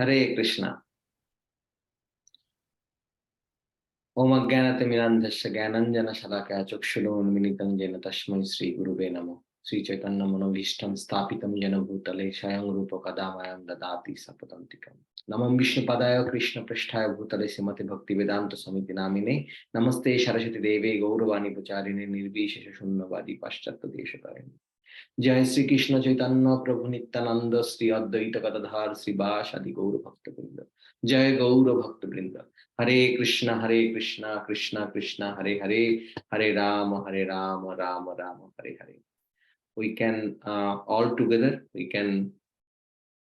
Hare Krishna. Om Ajnanatimidandhasya Jnananjana Shalakaya Chakshurunmilitam Jena Tasmai Shri Guruve Namo. Sri Chaitanya Manobhishtam Sthapitam Jena Bhutale Swayam Rupa Kadamayam Dadati Sapadantikam. Namam Vishnu Padaya Krishna Prasthaya Bhutale Srimati Bhakti Vedanta Samiti Namine. Namaste Saraswati Deve Gauravani Pacharine Nirvishesha Shunyavadi Paschatya Deshakarine. जय श्री कृष्ण चैतन्य प्रभु नित्यानंद श्री अद्वैत गदाधर श्रीवास आदि गौर भक्त वृंद जय गौर भक्त वृंद हरे Krishna Krishna Krishna Hare Hare Hare Ram Ram Ram Hare Hare. We can all together we can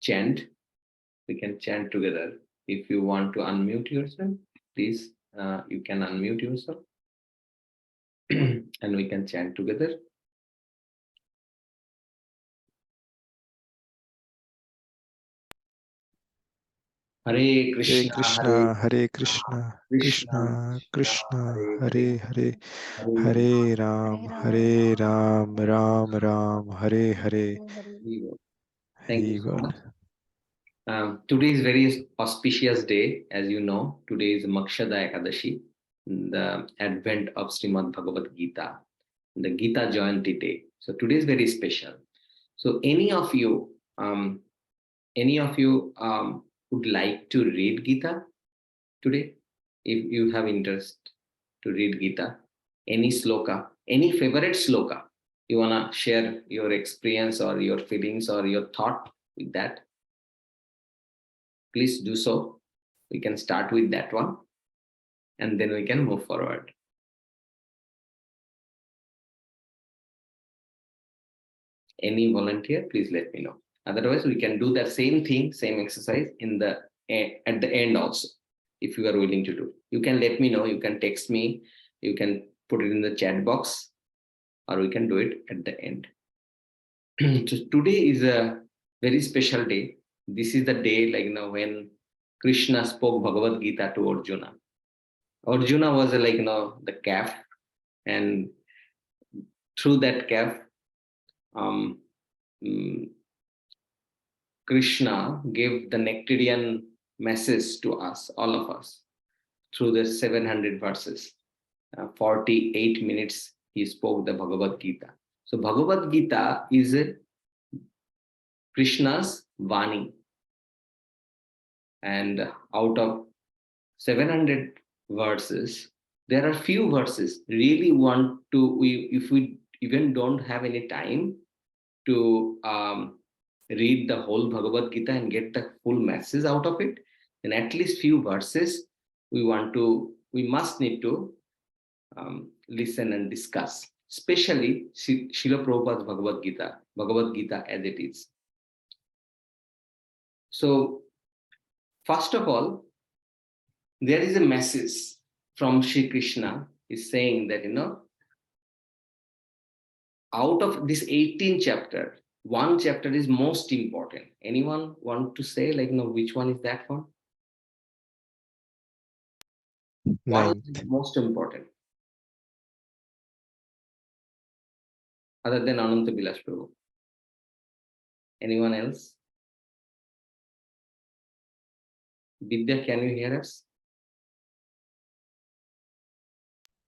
chant together. If you want to unmute yourself, please you can unmute yourself and we can chant together. Hare Krishna, Hare Krishna, Krishna Krishna, Hare Hare, Hare Ram, Ram Ram, Hare Hare. Thank you so much. Today is very auspicious day, as you know. Today is Moshada Ekadashi, the advent of Srimad Bhagvat Gita, the Gita Jayanti day. So today is very special. So any of you would like to read Gita today? If you have interest to read Gita, any sloka, any favorite sloka, you wanna share your experience or your feelings or your thought with that, please do so. We can start with that one and then we can move forward. Any volunteer, please let me know. Otherwise, we can do that same thing, same exercise in the at the end also. If you are willing to do, you can let me know. You can text me. You can put it in the chat box, or we can do it at the end. So today is a very special day. This is the day, when Krishna spoke Bhagavad Gita to Arjuna. Arjuna was the calf, and through that calf, Krishna gave the nectarian message to us, all of us, through the 700 verses. 48 minutes he spoke the Bhagavad Gita. So Bhagavad Gita is Krishna's Vani. And out of 700 verses, there are few verses really want to, if we even don't have any time to read the whole Bhagavad Gita and get the full message out of it, then at least few verses we must need to listen and discuss, especially Srila Prabhupada's Bhagavad Gita as it is. So first of all, there is a message from Sri Krishna is saying that, out of this 18 chapter, one chapter is most important. Anyone want to say, which one is that one? One is most important. Other than Ananta Bilash Prabhu. Anyone else? Vidya, can you hear us?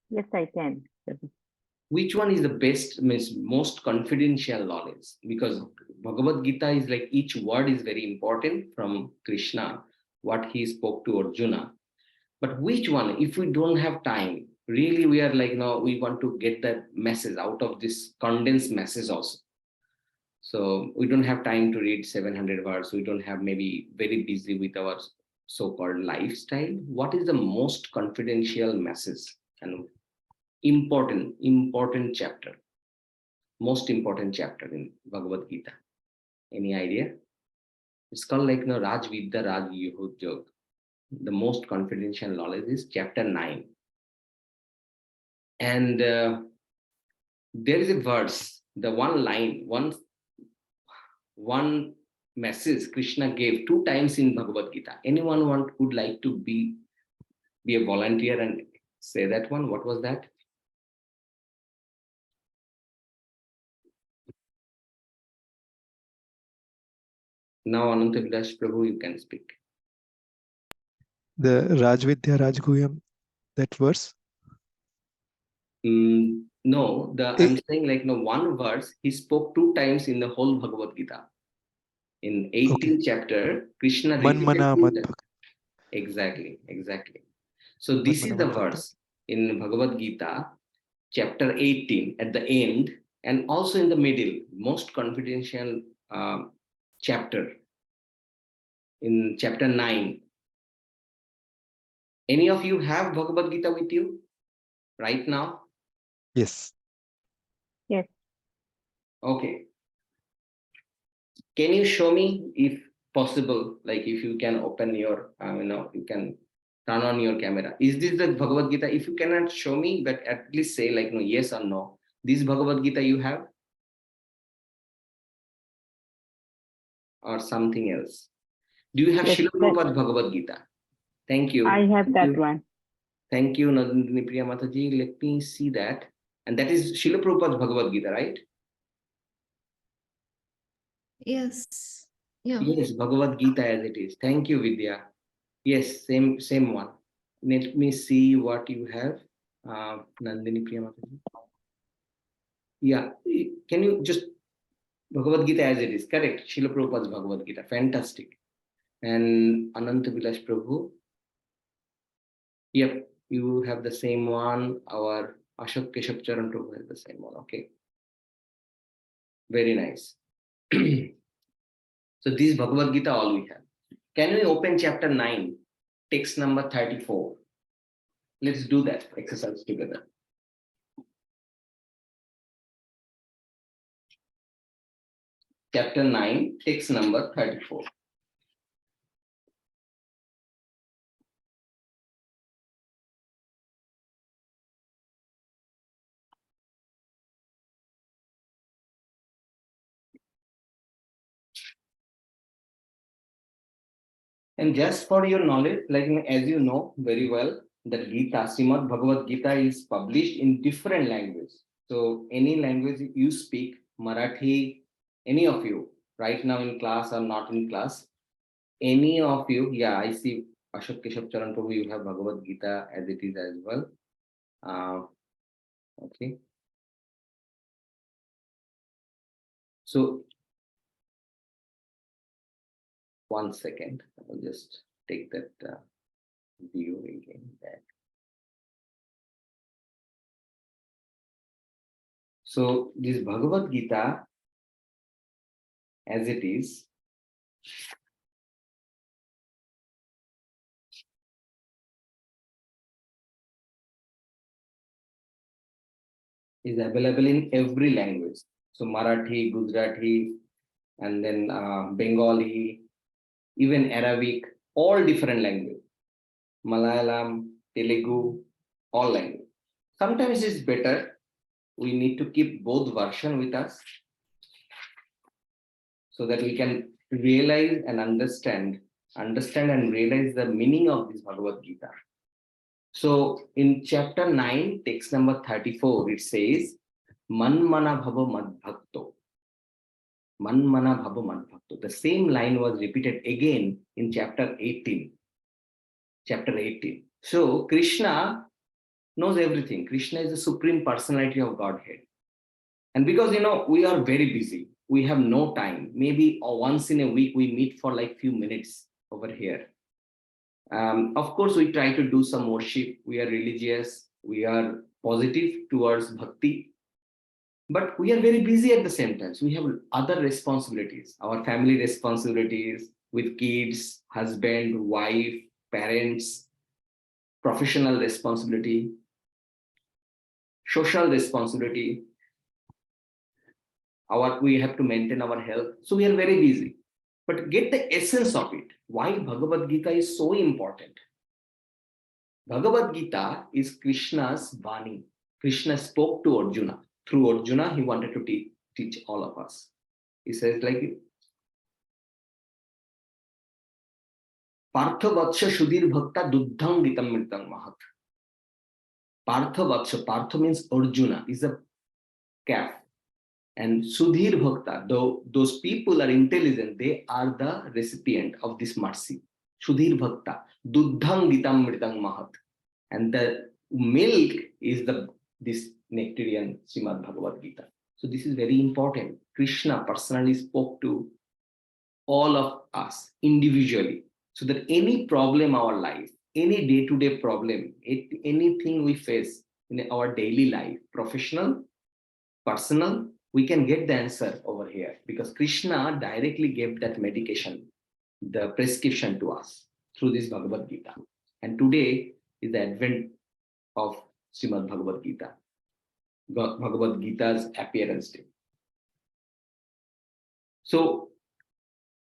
Yes, I can. Which one is the best, most confidential knowledge? Because Bhagavad Gita is like each word is very important from Krishna, what he spoke to Arjuna. But which one, if we don't have time, really we are we want to get that message out of this condensed message also. So we don't have time to read 700 words. We don't have, maybe very busy with our so-called lifestyle. What is the most confidential message and important chapter, most important chapter in Bhagavad Gita? Any idea? It's called Raj Vidya Raj Yuhojog. The most confidential knowledge is chapter 9. And there is a verse, the one line, one message Krishna gave 2 times in Bhagavad Gita. Anyone would like to be a volunteer and say that one? What was that? Now, Ananta Vilash Prabhu, you can speak. The Rajvidya Rajguhyam, that verse? No, I'm saying like one verse he spoke 2 times in the whole Bhagavad Gita. In 18th chapter, Krishna repeated Manmana 2 times. Madbhakta. Exactly. So this is the verse in Bhagavad Gita, chapter 18 at the end, and also in the middle, most confidential chapter in chapter 9. Any of you have Bhagavad Gita with you right now? Yes. Yes. Okay. Can you show me, if possible, like if you can open your, you can turn on your camera. Is this the Bhagavad Gita? If you cannot show me, but at least say like no, yes or no. This Bhagavad Gita you have? Or something else? Do you have Yes, Srila Prabhupada Bhagavad Gita? Thank you. I have Thank that you. one. Thank you, Nandini Priya Mataji. Let me see that. And that is Srila Prabhupada's Bhagavad Gita, right? Yes. Yeah. Yes, Bhagavad Gita as it is. Thank you, Vidya. Yes, same one. Let me see what you have, Nandini Priya Mataji. Yeah, can you just Bhagavad Gita as it is? Correct. Srila Prabhupada's Bhagavad Gita. Fantastic. And Ananta Vilash Prabhu. Yep, you have the same one. Our Ashok Keshav Charan Prabhu has the same one. Okay. Very nice. So this Bhagavad Gita all we have. Can we open chapter 9, text number 34? Let's do that exercise together. Chapter 9, text number 34. And just for your knowledge, like as you know very well, that Gita, Srimad Bhagavad Gita is published in different languages. So any language you speak, Marathi, any of you, right now in class or not in class, any of you, yeah, I see Ashok Keshav Charan Prabhu, you have Bhagavad Gita as it is as well. Okay. So, 1 second, I'll just take that view again back. So, this Bhagavad Gita as it is available in every language. So Marathi, Gujarati, and then Bengali, even Arabic, all different languages. Malayalam, Telugu, all language. Sometimes it's better. We need to keep both version with us so that we can realize and understand and realize the meaning of this Bhagavad Gita. So in chapter 9, text number 34, it says, Manmana Bhava Madbhakto. Manmana Bhava Madbhakto. The same line was repeated again in chapter 18. Chapter 18. So Krishna knows everything. Krishna is the supreme personality of Godhead. And because we are very busy, we have no time. Maybe once in a week we meet for like few minutes over here. Of course, we try to do some worship. We are religious. We are positive towards bhakti. But we are very busy at the same time. So we have other responsibilities, our family responsibilities with kids, husband, wife, parents, professional responsibility, social responsibility. We have to maintain our health. So we are very busy. But get the essence of it. Why Bhagavad Gita is so important. Bhagavad Gita is Krishna's Vani. Krishna spoke to Arjuna. Through Arjuna, he wanted to teach all of us. He says like, Partha Vatsha Sudhir Bhakta Duddham Gitam Mritam Mahat. Partha Vatsha, Partha means Arjuna, is a calf. And Sudhir Bhakta, though those people are intelligent, they are the recipient of this mercy. Sudhir Bhakta, Duddham Gitam Mritam Mahat. And the milk is this nectarian Srimad Bhagavad Gita. So this is very important. Krishna personally spoke to all of us individually, so that any problem our life, any day-to-day problem, anything we face in our daily life, professional, personal, we can get the answer over here, because Krishna directly gave that medication, the prescription to us through this Bhagavad Gita. And today is the advent of Srimad Bhagavad Gita, Bhagavad Gita's appearance day. So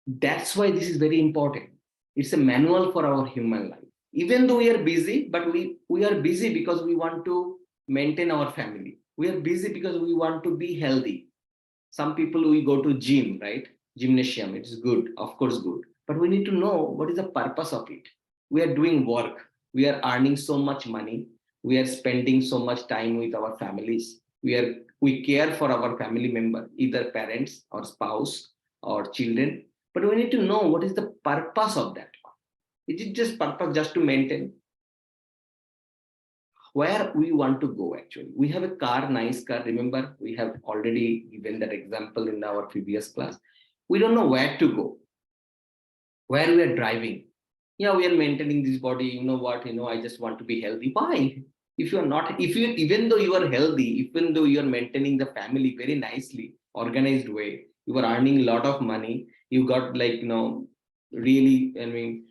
that's why this is very important. It's a manual for our human life. Even though we are busy, but we are busy because we want to maintain our family. We are busy because we want to be healthy. Some people, we go to gym, right? Gymnasium, it's good, of course good. But we need to know what is the purpose of it. We are doing work. We are earning so much money. We are spending so much time with our families. We care for our family member, either parents or spouse or children. But we need to know what is the purpose of that. Is it just purpose just to maintain? Where we want to go actually? We have a car, nice car. Remember, we have already given that example in our previous class. We don't know where to go, where we are driving. Yeah, we are maintaining this body. You know what? I just want to be healthy. Why? If you are not, even though you are healthy, even though you are maintaining the family very nicely, organized way, you are earning a lot of money, you got really,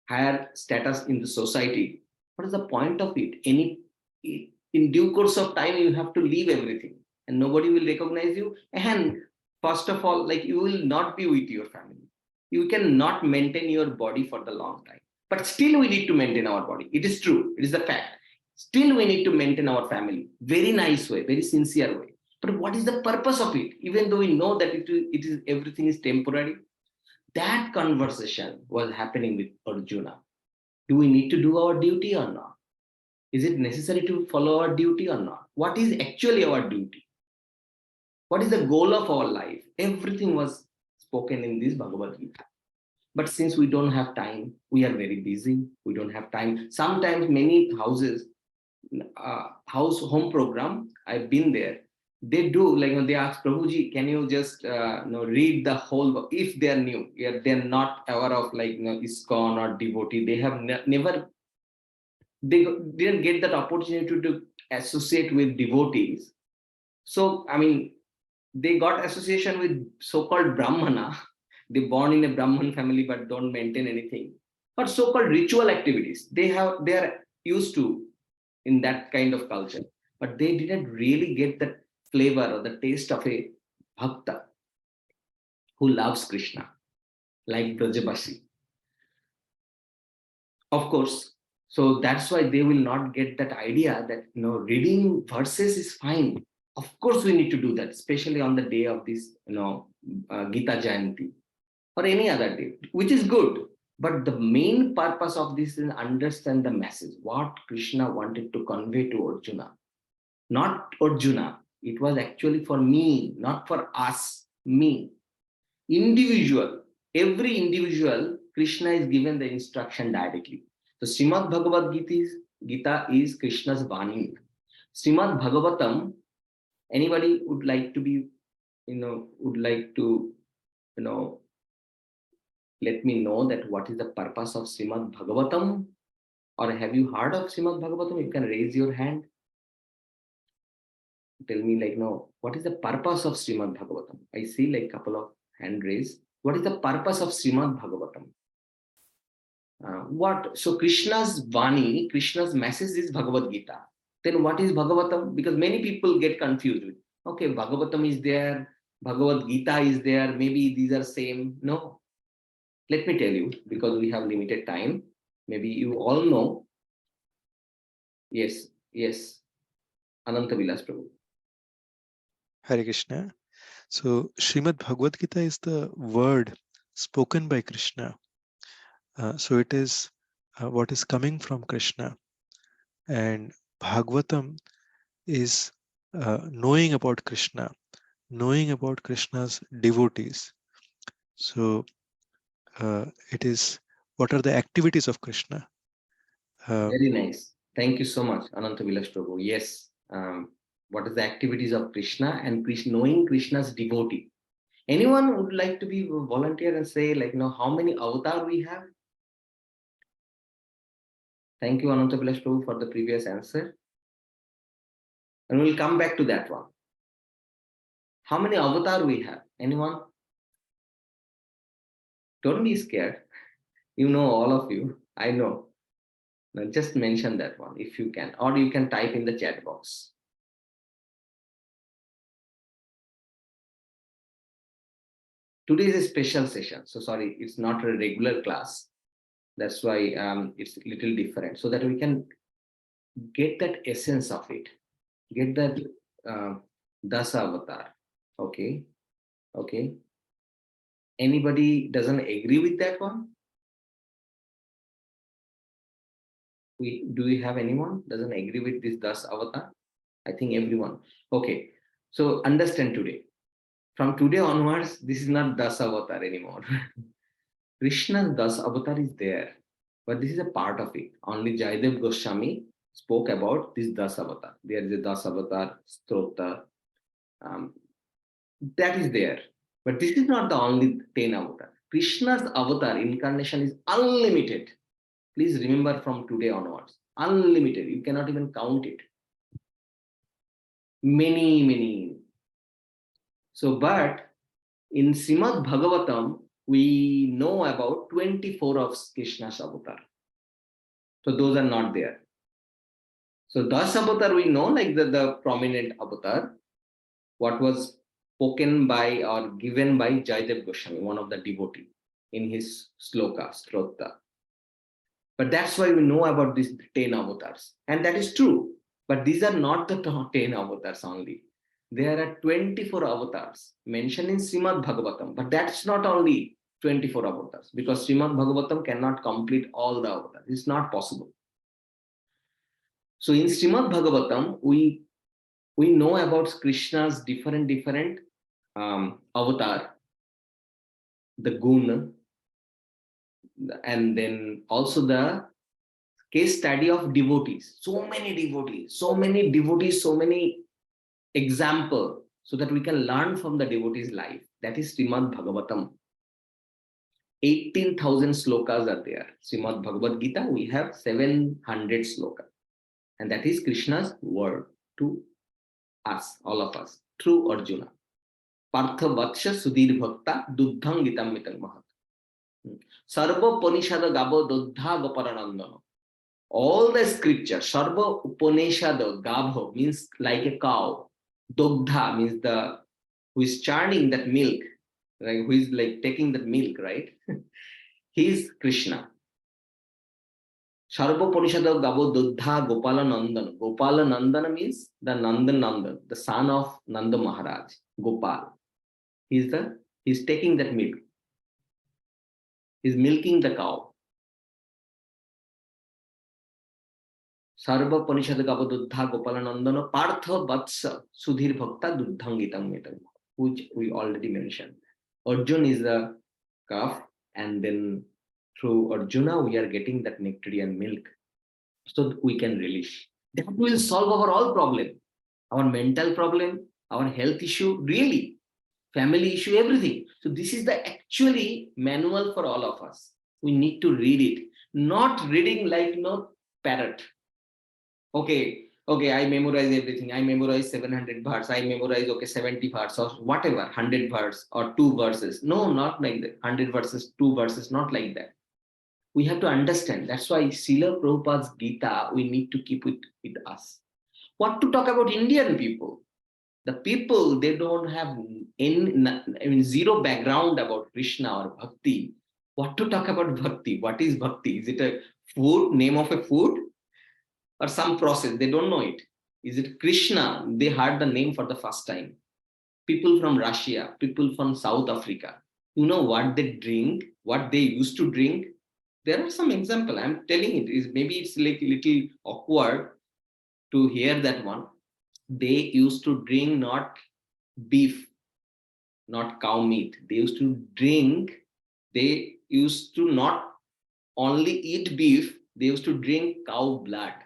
higher status in the society. What is the point of it? In due course of time, you have to leave everything, and nobody will recognize you. And first of all, you will not be with your family. You cannot maintain your body for the long time. But still, we need to maintain our body. It is true. It is the fact. Still, we need to maintain our family. Very nice way, very sincere way. But what is the purpose of it? Even though we know that everything is temporary. That conversation was happening with Arjuna. Do we need to do our duty or not? Is it necessary to follow our duty or not? What is actually our duty? What is the goal of our life? Everything was spoken in this Bhagavad Gita. But since we don't have time, we are very busy. We don't have time. Sometimes many houses, home program, I've been there. They do, they ask Prabhuji, can you just read the whole, if they are new, they're not aware of ISKCON or devotee, they have never, they didn't get that opportunity to associate with devotees. So, they got association with so-called Brahmana. They born in a Brahman family but don't maintain anything. Or so-called ritual activities. They are used to in that kind of culture. But they didn't really get the flavor or the taste of a bhakta who loves Krishna, like Brajabasi. Of course, so that's why they will not get that idea that reading verses is fine. Of course, we need to do that, especially on the day of this Gita Jayanti or any other day, which is good. But the main purpose of this is understand the message, what Krishna wanted to convey to Arjuna. Not Arjuna. It was actually for me, not for us, me. Individual, every individual, Krishna is given the instruction directly. So Srimad Bhagavad Gita is Krishna's Vani. Srimad Bhagavatam, anybody would like to let me know that what is the purpose of Srimad Bhagavatam? Or have you heard of Srimad Bhagavatam? You can raise your hand. Tell me what is the purpose of Srimad Bhagavatam? I see couple of hand raised. What is the purpose of Srimad Bhagavatam? So Krishna's Vani, Krishna's message is Bhagavad Gita. Then what is Bhagavatam? Because many people get confused with, okay, Bhagavatam is there, Bhagavad Gita is there, maybe these are same. No. Let me tell you, because we have limited time. Maybe you all know. Yes. Ananta Vilas Prabhu. Hare Krishna. So Srimad Bhagavad Gita is the word spoken by Krishna. So it is what is coming from Krishna. And Bhagavatam is knowing about Krishna, knowing about Krishna's devotees. So it is what are the activities of Krishna? Very nice. Thank you so much, Ananta Vilas Prabhu. Yes. What is the activities of Krishna and knowing Krishna's devotee? Anyone would like to be volunteer and say, like, how many avatar we have? Thank you, Ananta Vilas Prabhu, for the previous answer. And we'll come back to that one. How many avatar we have? Anyone? Don't be scared. You know, all of you. I know. Now just mention that one if you can, or you can type in the chat box. Today is a special session. So sorry, it's not a regular class. That's why it's a little different, so that we can get that essence of it. Get that Dasa avatar. Okay. Okay. Anybody doesn't agree with that one? Do we have anyone doesn't agree with this Das avatar? I think everyone. Okay. So understand today. From today onwards, this is not Das avatar anymore. Krishna's Das avatar is there, but this is a part of it. Only Jayadev Goswami spoke about this Das avatar. There is a Das avatar, Strota. That is there. But this is not the only 10 avatar. Krishna's avatar incarnation is unlimited. Please remember from today onwards. Unlimited. You cannot even count it. Many, many. So, but in Srimad Bhagavatam, we know about 24 of Krishna's avatar. So those are not there. So Das avatar we know, like the prominent avatar, what was spoken by or given by Jayadev Goswami, one of the devotee, in his sloka, strota. But that's why we know about these 10 avatars. And that is true. But these are not the 10 avatars only. There are 24 avatars mentioned in Srimad Bhagavatam. But that's not only 24 avatars, because Srimad Bhagavatam cannot complete all the avatars. It's not possible. So in Srimad Bhagavatam, we know about Krishna's different avatar, the guna, and then also the case study of devotees. So many devotees, so many examples, so that we can learn from the devotee's life. That is Srimad Bhagavatam. 18,000 slokas are there. Srimad Bhagavad Gita, we have 700 slokas. And that is Krishna's word to us, all of us, through Arjuna. Partha Vatsha Sudhir Bhakta Duddham Gitam Mitam Mahat. Sarva Upanishada Gabo Duddha Goparanandana. All the scripture, Sarva Upanishada Gabho means like a cow. Dogdha means who is churning that milk, right? Who is like taking that milk, right? He is Krishna. Sarva Upanishada Gabo Duddha Gopala Nandana. Gopala Nandana means the Nandan, the son of Nanda Maharaj, Gopal. He's taking that milk. He's milking the cow. Sarva Upanishada Gabo Duddha Gopala Nandana Partha Vatsa Sudhir Bhakta Duddhangitam Metam, which we already mentioned. Arjuna is the calf, and then through Arjuna we are getting that nectarian milk, so that we can relish. That will solve our all problem, our mental problem, our health issue, really, family issue, everything. So this is the actually manual for all of us. We need to read it, not reading like parrot. Okay, I memorize everything. I memorize 700 verse. I memorize 70 verse or whatever, 100 verse or 2 verses. No, not like that. 100 verses, 2 verses, not like that. We have to understand. That's why Srila Prabhupada's Gita, we need to keep it with us. What to talk about Indian people? The people, they don't have zero background about Krishna or Bhakti. What to talk about Bhakti? What is Bhakti? Is it a food, name of a food? Or some process? They don't know it. Is it Krishna? They heard the name for the first time. People from Russia, people from South Africa, you know what they drink, what they used to drink? There are some examples. I'm telling it. Maybe it's like a little awkward to hear that one. They used to drink not beef, not cow meat. They used to not only eat beef, they used to drink cow blood.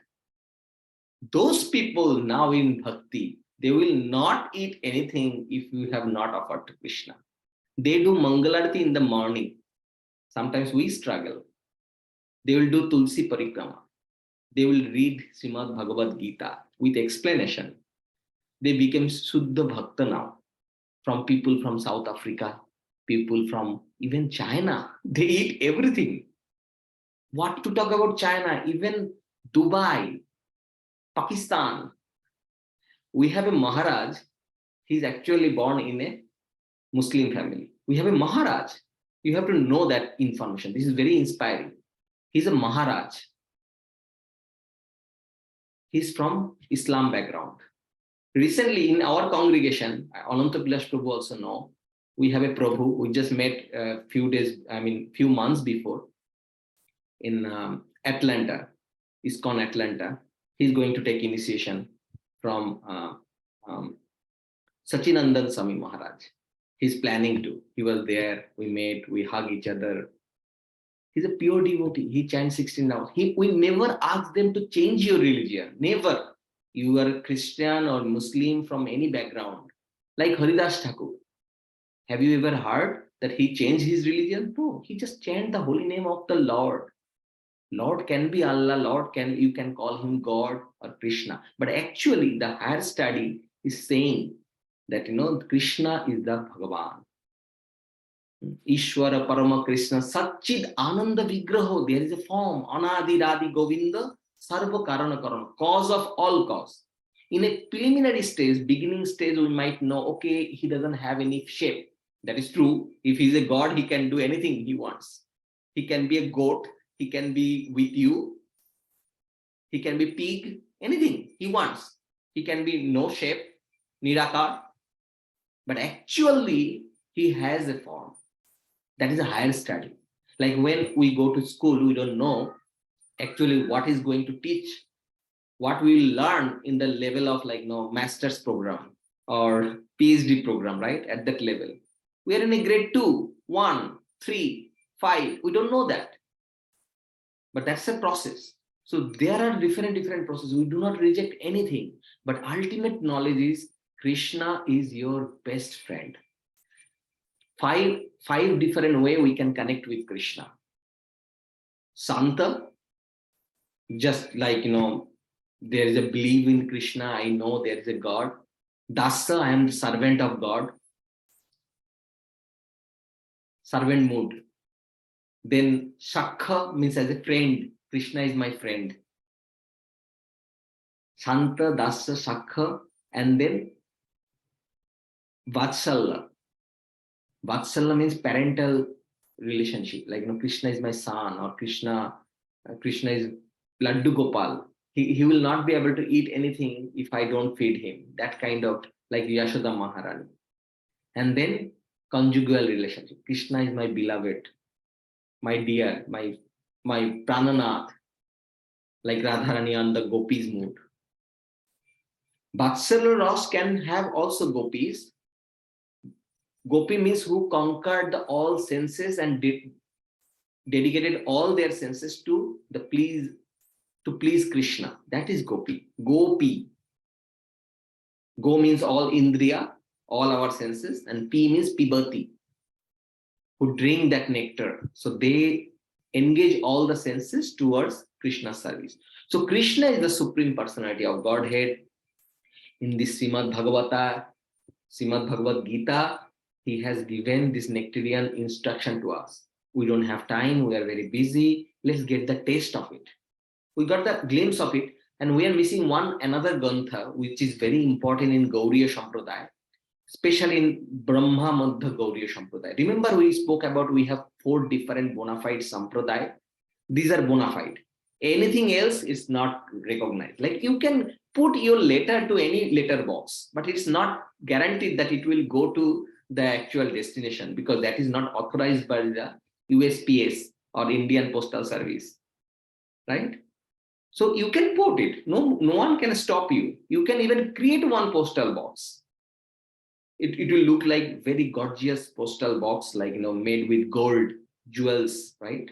Those people now in bhakti, they will not eat anything if you have not offered to Krishna. They do Mangalarti in the morning. Sometimes we struggle. They will do Tulsi Parikrama. They will read Srimad Bhagavad Gita with explanation. They became Suddha Bhakta now. From people from South Africa, people from even China. They eat everything. What to talk about China? Even Dubai, Pakistan. We have a Maharaj. He's actually born in a Muslim family. We have a Maharaj. You have to know that information. This is very inspiring. He's a Maharaj. He's from Islam background. Recently in our congregation, Ananta Vilas Prabhu also know, we have a Prabhu. We just met a few months before in Atlanta, ISKCON Atlanta. He's going to take initiation from Sachinandan Swami Maharaj. He's planning to. He was there. We met. We hug each other. He's a pure devotee. He chants 16 hours. We never ask them to change your religion. Never. You are Christian or Muslim from any background. Like Haridas Thakur. Have you ever heard that he changed his religion? No. He just chanted the holy name of the Lord. Lord can be Allah. You can call him God or Krishna. But actually, the higher study is saying that Krishna is the Bhagavan. Ishwara Parama Krishna Satchid Ananda Vigraho. There is a form. Anadi Radi Govinda Sarva Karana Karana. Cause of all cause. In a preliminary stage, beginning stage, we might know, okay, he doesn't have any shape. That is true. If he's a God, he can do anything he wants. He can be a goat. He can be with you. He can be pig. Anything he wants. He can be no shape. Nirakar. But actually, he has a form. That is a higher study. Like when we go to school, we don't know actually what is going to teach, what we will learn in the level of master's program or PhD program, right? At that level. We are in a grade 2, 1, 3, 5. We don't know that. But that's a process. So there are different processes. We do not reject anything. But ultimate knowledge is Krishna is your best friend. Five different ways we can connect with Krishna. Santa, just like, there is a belief in Krishna. I know there is a God. Dasa, I am the servant of God. Servant mood. Then Shakha means as a friend. Krishna is my friend. Shanta, Dasa, Shakha, and then Vatsalya. Vatsalya means parental relationship. Like, Krishna is my son, or Krishna is Laddu Gopal. He will not be able to eat anything if I don't feed him. That kind of, like Yashoda Maharani. And then conjugal relationship. Krishna is my beloved, my dear, my Prananath, like Radharani on the Gopis mood. Vatsalya Ras can have also gopis. Gopi means who conquered all senses and dedicated all their senses to please Krishna. That is Gopi. Gopi. Go means all Indriya, all our senses, and P means Pibati, who drink that nectar. So they engage all the senses towards Krishna's service. So Krishna is the Supreme Personality of Godhead. In this Srimad Bhagavad Gita, he has given this nectarian instruction to us. We don't have time, we are very busy. Let's get the taste of it. We got the glimpse of it, and we are missing another Gantha, which is very important in Gauriya Sampradaya, especially in Brahma Madhya Gauriya Sampradaya. Remember, we spoke about we have 4 different bona fide Sampradaya. These are bona fide. Anything else is not recognized. Like you can put your letter to any letter box, but it's not guaranteed that it will go to the actual destination, because that is not authorized by the USPS or Indian Postal Service, right? So you can put it. No one can stop you. You can even create one postal box. It will look like very gorgeous postal box, like made with gold, jewels, right?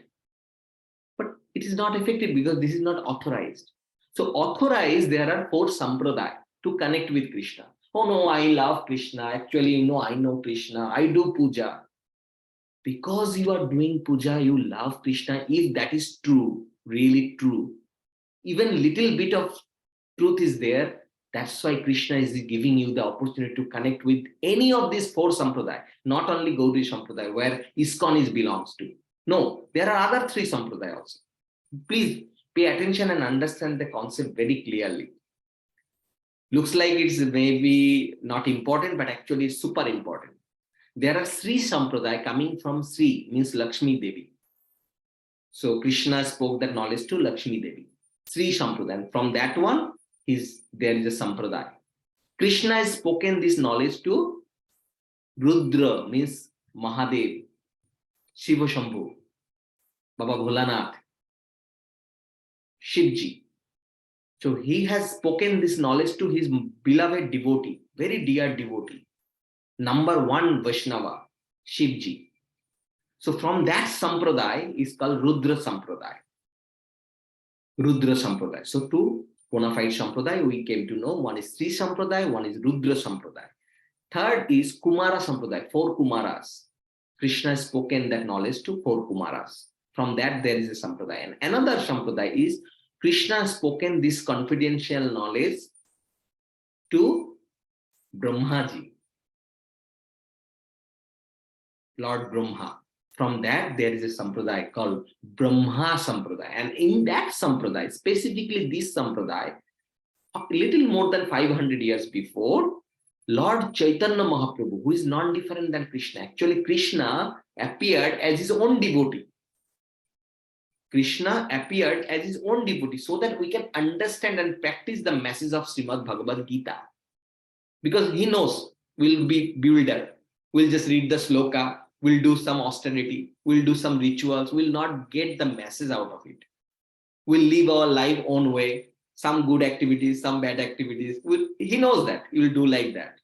It is not effective because this is not authorized. So authorized, there are 4 sampradaya to connect with Krishna. Oh no, I love Krishna. Actually, I know Krishna. I do puja. Because you are doing puja, you love Krishna. If that is true, really true, even little bit of truth is there. That's why Krishna is giving you the opportunity to connect with any of these 4 sampradaya, not only Gaudiya Sampradaya, where ISKCON is belongs to. No, there are other 3 sampradaya also. Please pay attention and understand the concept very clearly. Looks like it's maybe not important, but actually it's super important. There are 3 sampradaya coming from Sri, means Lakshmi Devi. So Krishna spoke that knowledge to Lakshmi Devi. Sri Sampradaya. From that one, there is a sampradaya. Krishna has spoken this knowledge to Rudra, means Mahadev, Shiva Shambhu, Baba Bholanath, Shivji. So he has spoken this knowledge to his beloved devotee, very dear devotee, number 1 Vaishnava, Shivji. So from that sampradaya is called Rudra Sampradaya. Rudra Sampradaya. So 2 bona fide sampradaya we came to know. One is Sri Sampradaya, one is Rudra Sampradaya. Third is Kumara Sampradaya, 4 Kumaras. Krishna has spoken that knowledge to 4 Kumaras. From that there is a sampradaya. And another sampradaya is Krishna has spoken this confidential knowledge to Brahmaji, Lord Brahma. From that there is a sampradaya called Brahma Sampradaya. And in that sampradaya, specifically this sampradaya, a little more than 500 years before, Lord Chaitanya Mahaprabhu, who is non-different than Krishna. Actually, Krishna appeared as his own devotee. Krishna appeared as his own devotee so that we can understand and practice the message of Srimad Bhagavad Gita. Because he knows we'll be bewildered. We'll just read the sloka, we'll do some austerity, we'll do some rituals, we'll not get the message out of it. We'll live our life own way, some good activities, some bad activities. He knows that we'll do like that.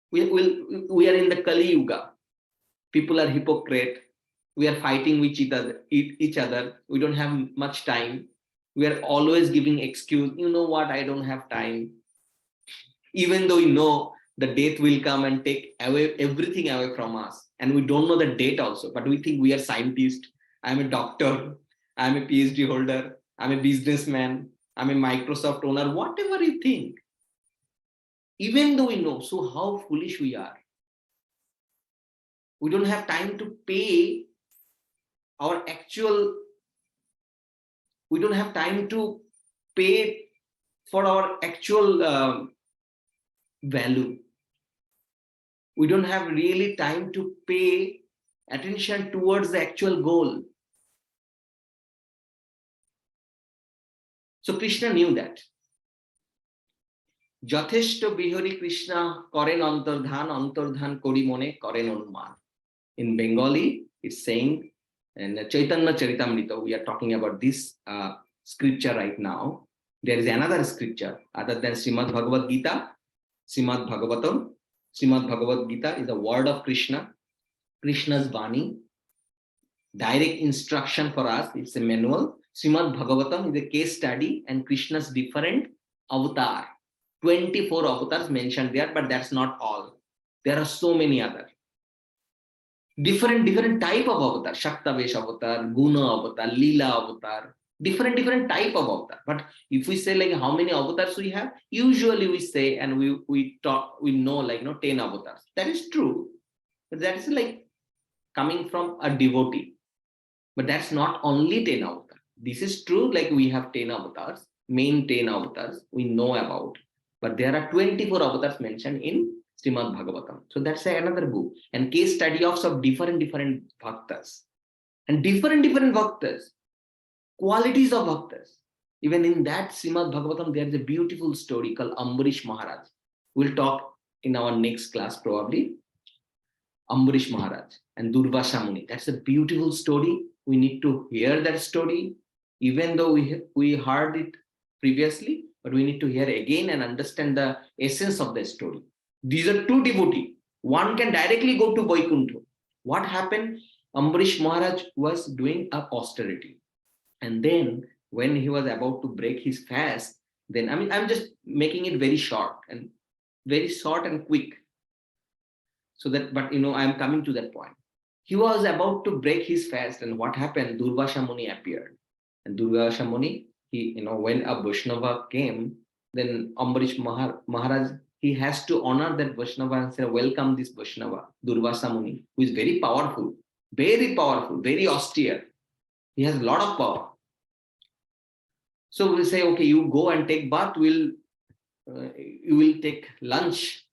We are in the Kali Yuga. People are hypocrite. We are fighting with each other. We don't have much time. We are always giving excuse. You know what? I don't have time. Even though we know the death will come and take away everything away from us, and we don't know the date also, but we think we are scientists. I'm a doctor. I'm a PhD holder. I'm a businessman. I'm a Microsoft owner. Whatever you think. Even though we know, so how foolish we are. We don't have time to pay our actual, we don't have time to pay for our actual value. We don't have really time to pay attention towards the actual goal. So Krishna knew that. Jatheshto Bihari Krishna Koren Antardhan Kori Mone Koren Anuman. In Bengali, it's saying, in Chaitanya Charitamrita, we are talking about this scripture right now. There is another scripture other than Srimad Bhagavad Gita, Srimad Bhagavatam. Srimad Bhagavad Gita is the word of Krishna, Krishna's Vani, direct instruction for us. It's a manual. Srimad Bhagavatam is a case study and Krishna's different avatar. 24 avatars mentioned there, but that's not all. There are so many other. Different type of avatar. Shaktavesh avatar, Guna avatar, Leela avatar. Different type of avatar. But if we say like how many avatars we have, usually we say and we know like 10 avatars. That is true. But that is like coming from a devotee. But that's not only 10 avatars. This is true, like we have 10 avatars, main 10 avatars we know about. But there are 24 avatars mentioned in Srimad Bhagavatam. So that's another book. And case study of some different bhaktas. And different bhaktas, qualities of bhaktas. Even in that Srimad Bhagavatam, there is a beautiful story called Ambarish Maharaj. We'll talk in our next class probably. Ambarish Maharaj and Durvasa Muni. That's a beautiful story. We need to hear that story, even though we heard it previously, but we need to hear again and understand the essence of the story. These are two devotees. One can directly go to Vaikuntha. What happened? Ambarish Maharaj was doing a austerity. And then when he was about to break his fast, then I'm just making it very short and quick. So that, but I'm coming to that point. He was about to break his fast, and what happened? Durvasha Muni appeared. And Durvasha Muni, when a Vaishnava came, then Ambarish Maharaj, he has to honor that Vaishnava and say, welcome this Vaishnava, Durvasa Muni, who is very powerful, very austere. He has a lot of power. So we'll say, okay, you go and take bath, you will take lunch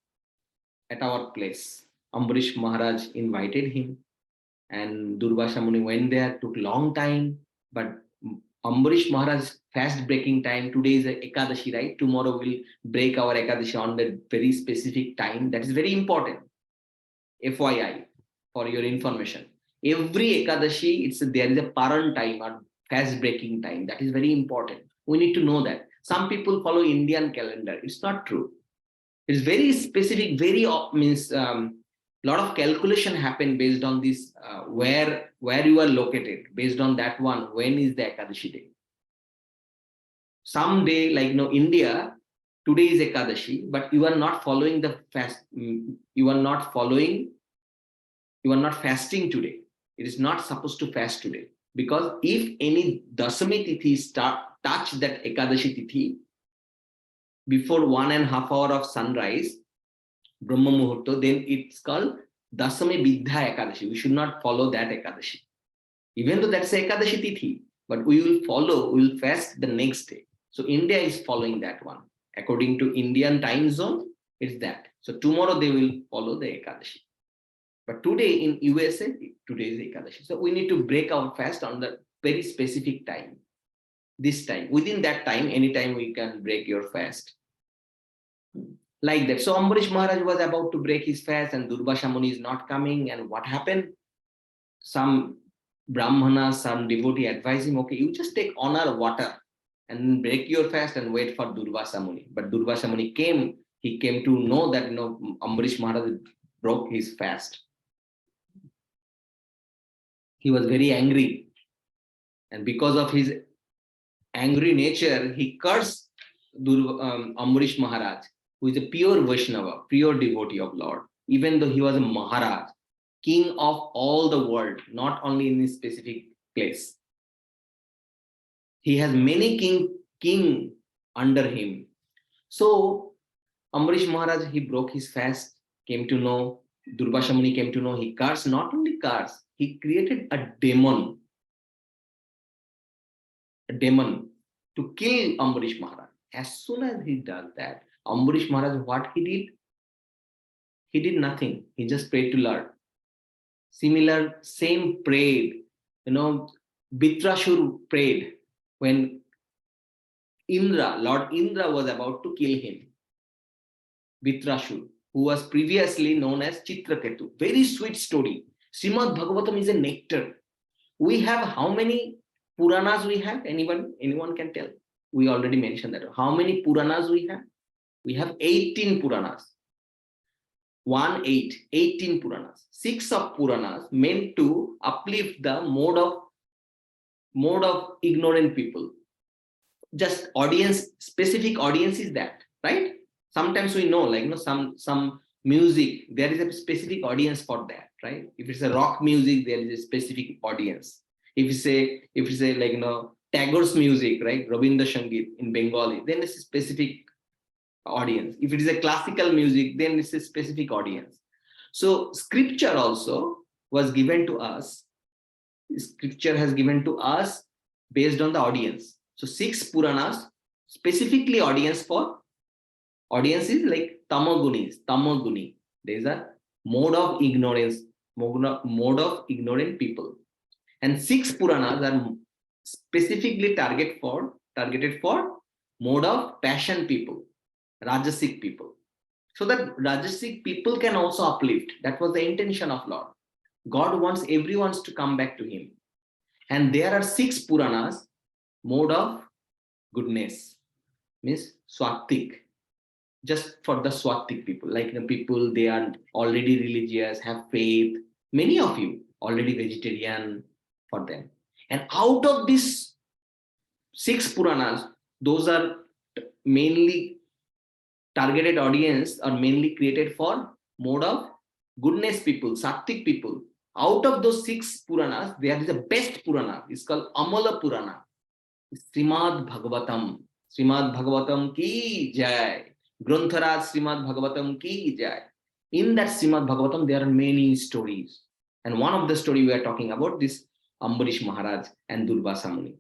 at our place. Ambarish Maharaj invited him, and Durvasa Muni went there. Took long time, but Ambarish Maharaj fast breaking time. Today is Ekadashi, right? Tomorrow we'll break our Ekadashi on that very specific time. That is very important. FYI, for your information. Every Ekadashi, there is a paran time or fast breaking time. That is very important. We need to know that. Some people follow Indian calendar. It's not true. It's very specific, very lot of calculation happen based on this, where you are located. Based on that one, when is the Ekadashi day? Some day, like India, today is Ekadashi, but you are not following the fast. You are not fasting today. It is not supposed to fast today, because if any Dasami Tithi touch that Ekadashi Tithi before 1.5 hours of sunrise, Brahma Muhurta, then it's called Dasami Vidya Ekadashi. We should not follow that Ekadashi. Even though that's Ekadashi Tithi, but we will fast the next day. So India is following that one. According to Indian time zone, it's that. So tomorrow they will follow the Ekadashi. But today in USA, today is Ekadashi. So we need to break our fast on the very specific time. This time, within that time, anytime we can break your fast. Like that. So Ambarish Maharaj was about to break his fast, and Durvasha Muni is not coming. And what happened? Some Brahmana, some devotee advised him, okay, you just take honor water and break your fast and wait for Durvasa Muni. But Durvasa Muni came. He came to know that Ambarish Maharaj broke his fast. He was very angry, and because of his angry nature, he cursed Ambarish Maharaj, who is a pure Vaishnava, pure devotee of Lord, even though he was a Maharaj, king of all the world, not only in this specific place. He has many king under him. So Ambarish Maharaj, he broke his fast, came to know, Durvasha Muni came to know, he cursed, not only cursed, he created a demon to kill Ambarish Maharaj. As soon as he does that, Ambarish Maharaj, what he did? He did nothing. He just prayed to Lord. Similar, same prayed. Vitrashur prayed when Lord Indra was about to kill him. Vitrashur, who was previously known as Chitraketu. Very sweet story. Srimad Bhagvatam is a nectar. We have how many Puranas we have? Anyone can tell? We already mentioned that. How many Puranas we have? We have 18 Puranas. 18 Puranas. 6 of Puranas meant to uplift the mode of ignorant people. Just audience, specific audience is that, right? Sometimes we know, some music, there is a specific audience for that, right? If it's a rock music, there is a specific audience. If you say Tagore's music, right? Rabindra Sangeet in Bengali, then it's a specific audience. If it is a classical music, then it's a specific audience. So scripture also was given to us. Scripture has given to us based on the audience. So 6 Puranas, specifically audiences like Tamoguni. There is a mode of ignorance, mode of ignorant people. And 6 Puranas are specifically targeted for mode of passion people, Rajasic people. So that Rajasic people can also uplift. That was the intention of Lord. God wants everyone to come back to him. And there are 6 Puranas, mode of goodness, means Swatik. Just for the Swatik people, like the people, they are already religious, have faith. Many of you already vegetarian for them. And out of this 6 Puranas, those are mainly targeted audience or mainly created for mode of goodness people, Sattik people. Out of those 6 Puranas, there is a best Purana. It's called Amala Purana. Srimad Bhagvatam. Srimad Bhagvatam ki jai. Grantharaj Srimad Bhagavatam ki jai. In that Srimad Bhagavatam, there are many stories. And one of the story we are talking about, this Ambarish Maharaj and Durvasa Muni.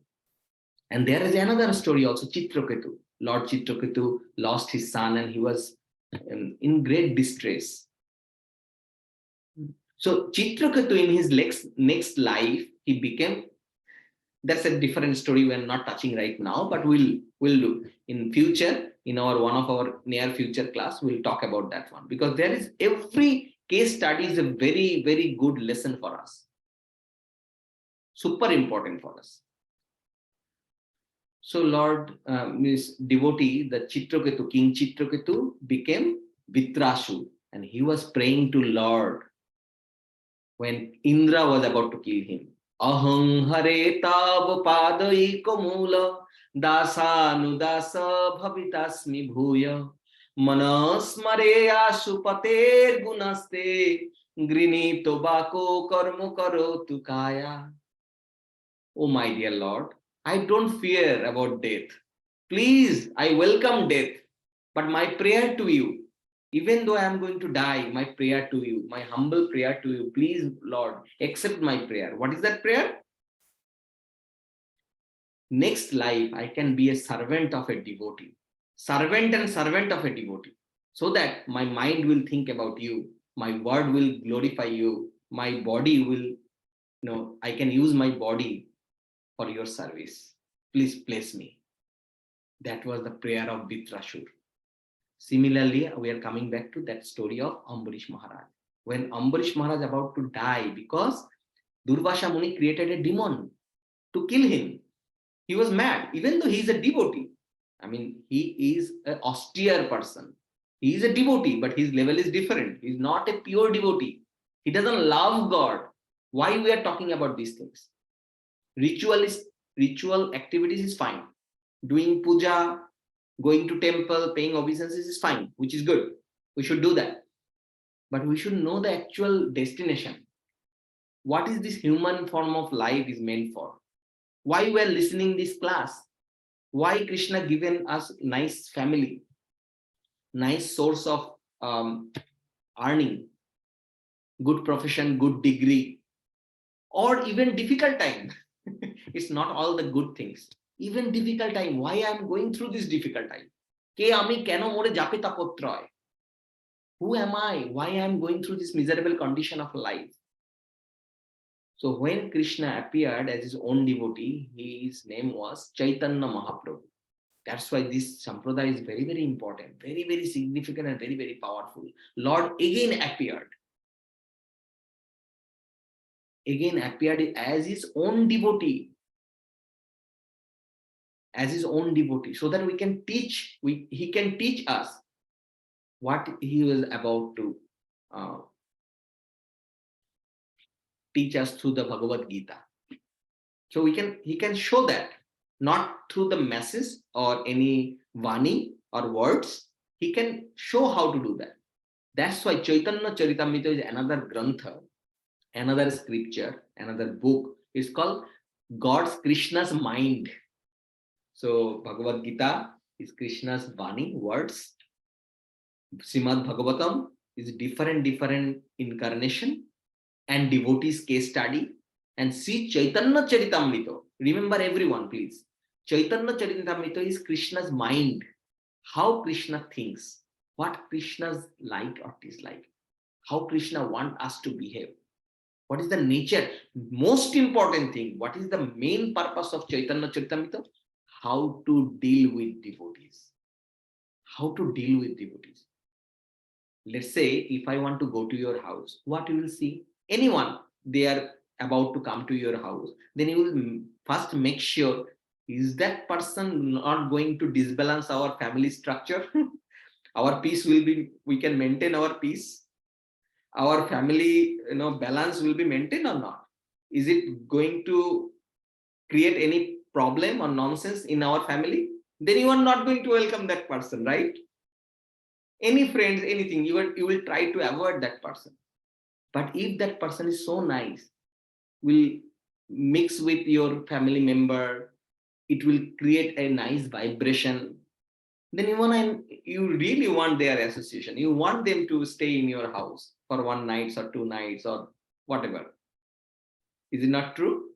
And there is another story also, Chitraketu. Lord Chitraketu lost his son and he was in great distress. So Chitraketu in his next life, he became, that's a different story we're not touching right now, but we'll do in future, in one of our near future class, we'll talk about that one, because there is every case study is a very, very good lesson for us. Super important for us. So Lord, this devotee, the Chitraketu, King Chitraketu became Vitrashu, and he was praying to Lord when Indra was about to kill him. Aham hare tav padai komula dasanudasa bhavitasmi bhuya manasmareya supater gunaste grini tobacco karmo karo tukaya. Oh my dear Lord, I don't fear about death. Please, I welcome death. But my prayer to you, even though I am going to die, my prayer to you, my humble prayer to you, please, Lord, accept my prayer. What is that prayer? Next life, I can be a servant of a devotee. Servant and servant of a devotee. So that my mind will think about you, my word will glorify you, my body will, I can use my body for your service. Please bless me. That was the prayer of Vitrashur. Similarly, we are coming back to that story of Ambarish Maharaj. When Ambarish Maharaj about to die, because Durvasa Muni created a demon to kill him. He was mad, even though he is a devotee. I mean, he is an austere person. He is a devotee, but his level is different. He is not a pure devotee. He doesn't love God. Why we are talking about these things? Ritual activities is fine. Doing puja, going to temple, paying obeisances is fine, which is good. We should do that. But we should know the actual destination. What is this human form of life is meant for? Why we are listening this class? Why Krishna given us nice family, nice source of earning, good profession, good degree, or even difficult time? It's not all the good things. Even difficult time. Why I am going through this difficult time? Who am I? Why I am going through this miserable condition of life? So when Krishna appeared as his own devotee, his name was Chaitanya Mahaprabhu. That's why this sampradaya is very, very important, very, very significant and very, very powerful. Lord again appeared. Again appeared as his own devotee. As his own devotee, so that we can teach, he can teach us what he was about to teach us through the Bhagavad Gita. So he can show that, not through the masses or any vani or words. He can show how to do that. That's why Chaitanya Charitamrita is another grantha, another scripture, another book. It's called God's Krishna's mind. So Bhagavad Gita is Krishna's vani, words. Srimad Bhagavatam is different incarnation and devotees case study. And see Chaitanya Charitamrita. Remember everyone, please. Chaitanya Charitamrita is Krishna's mind. How Krishna thinks, what Krishna's like or dislike, how Krishna wants us to behave. What is the nature? Most important thing, what is the main purpose of Chaitanya Charitamrita? How to deal with devotees. How to deal with devotees. Let's say if I want to go to your house, what you will see? Anyone, they are about to come to your house. Then you will first make sure, is that person not going to disbalance our family structure? Our peace will be, we can maintain our peace. Our family, balance will be maintained or not? Is it going to create any problem or nonsense in our family, then you are not going to welcome that person, right? Any friends, anything, you will try to avoid that person. But if that person is so nice, will mix with your family member, it will create a nice vibration, then you really want their association. You want them to stay in your house for 1 night or 2 nights or whatever. Is it not true?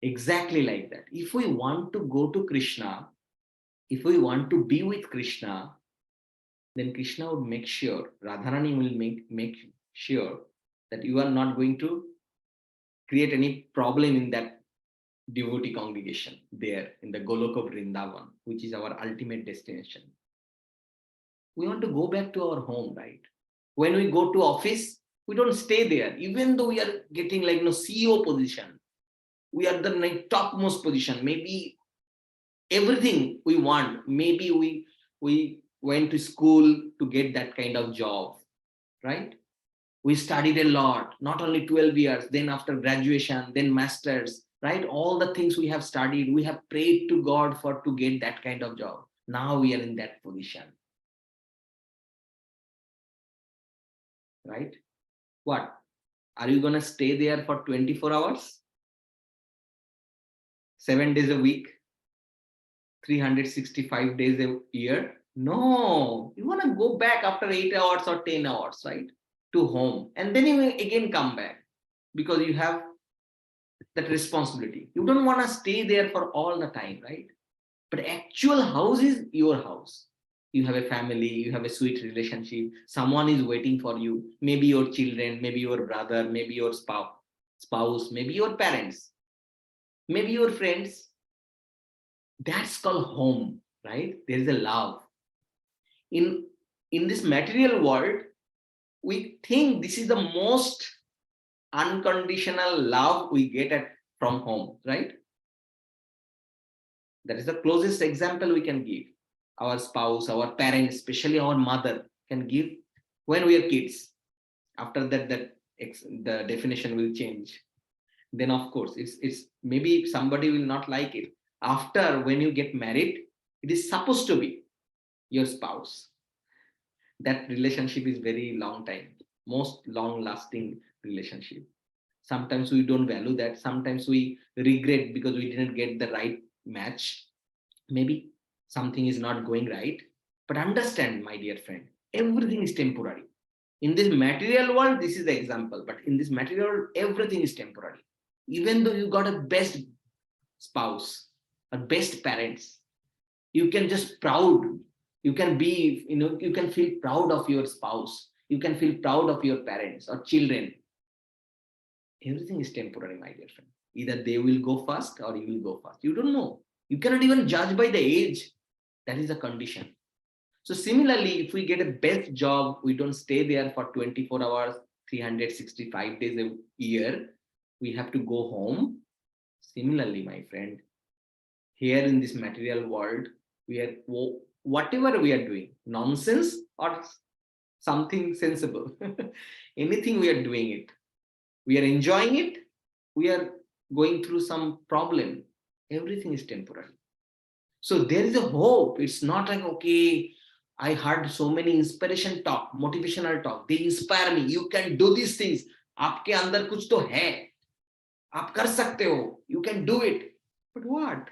Exactly like that. If we want to go to Krishna, if we want to be with Krishna, then Krishna would make sure, Radharani will make sure that you are not going to create any problem in that devotee congregation there in the Goloka Vrindavan, which is our ultimate destination. We want to go back to our home, right? When we go to office, we don't stay there, even though we are getting like CEO position. We are the topmost position, maybe everything we want. Maybe we went to school to get that kind of job, right? We studied a lot, not only 12 years, then after graduation, then masters, right? All the things we have studied, we have prayed to God to get that kind of job. Now we are in that position, right? What? Are you going to stay there for 24 hours? 7 days a week? 365 days a year? No, you want to go back after 8 hours or 10 hours, right? To home. And then you will again come back because you have that responsibility. You don't want to stay there for all the time, right? But actual house is your house. You have a family, you have a sweet relationship, someone is waiting for you, maybe your children, maybe your brother, maybe your spouse, maybe your parents, maybe your friends. That's called home, right? There is a love. In this material world, we think this is the most unconditional love we get from home, right? That is the closest example we can give. Our spouse, our parents, especially our mother, can give when we are kids. After that, the definition will change. Then of course, it's maybe somebody will not like it. After, when you get married, it is supposed to be your spouse. That relationship is very long time, most long-lasting relationship. Sometimes we don't value that. Sometimes we regret because we didn't get the right match. Maybe something is not going right. But understand, my dear friend, everything is temporary. In this material world, this is the example. But in this material world, everything is temporary. Even though you got a best spouse or best parents, you can just proud. You can be, you can feel proud of your spouse. You can feel proud of your parents or children. Everything is temporary, my dear friend. Either they will go fast or you will go fast. You don't know. You cannot even judge by the age. That is a condition. So similarly, if we get a best job, we don't stay there for 24 hours, 365 days a year. We have to go home. Similarly, my friend, here in this material world, we are, whatever we are doing, nonsense or something sensible, anything we are doing it, we are enjoying it, we are going through some problem, everything is temporary. So there is a hope. It's not like, okay, I heard so many inspiration talk, motivational talk, they inspire me, you can do these things, आपके अंदर कुछ तो है, आप कर सकते हो, you can do it. But what?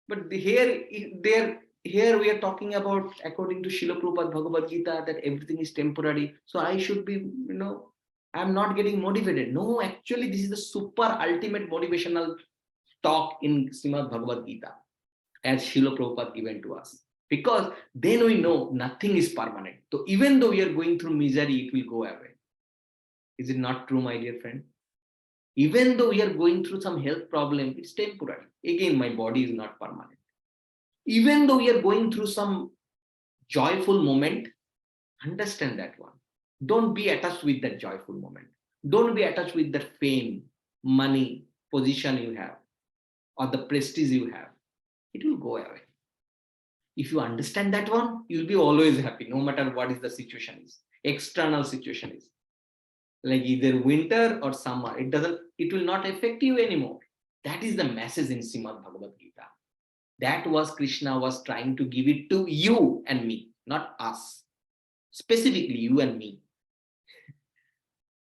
But here we are talking about, according to Srila Prabhupada Bhagavad Gita, that everything is temporary. So I should be, I'm not getting motivated. No, actually, this is the super ultimate motivational talk in Srimad Bhagavad Gita, as Srila Prabhupada given to us. Because then we know nothing is permanent. So even though we are going through misery, it will go away. Is it not true, my dear friend? Even though we are going through some health problem, it's temporary. Again, my body is not permanent. Even though we are going through some joyful moment, understand that one. Don't be attached with that joyful moment. Don't be attached with the fame, money, position you have, or the prestige you have. It will go away. If you understand that one, you'll be always happy, no matter what is the situation is. External situation is. Like either winter or summer, it will not affect you anymore. That is the message in Srimad Bhagavad Gita. That was Krishna was trying to give it to you and me, not us. Specifically you and me.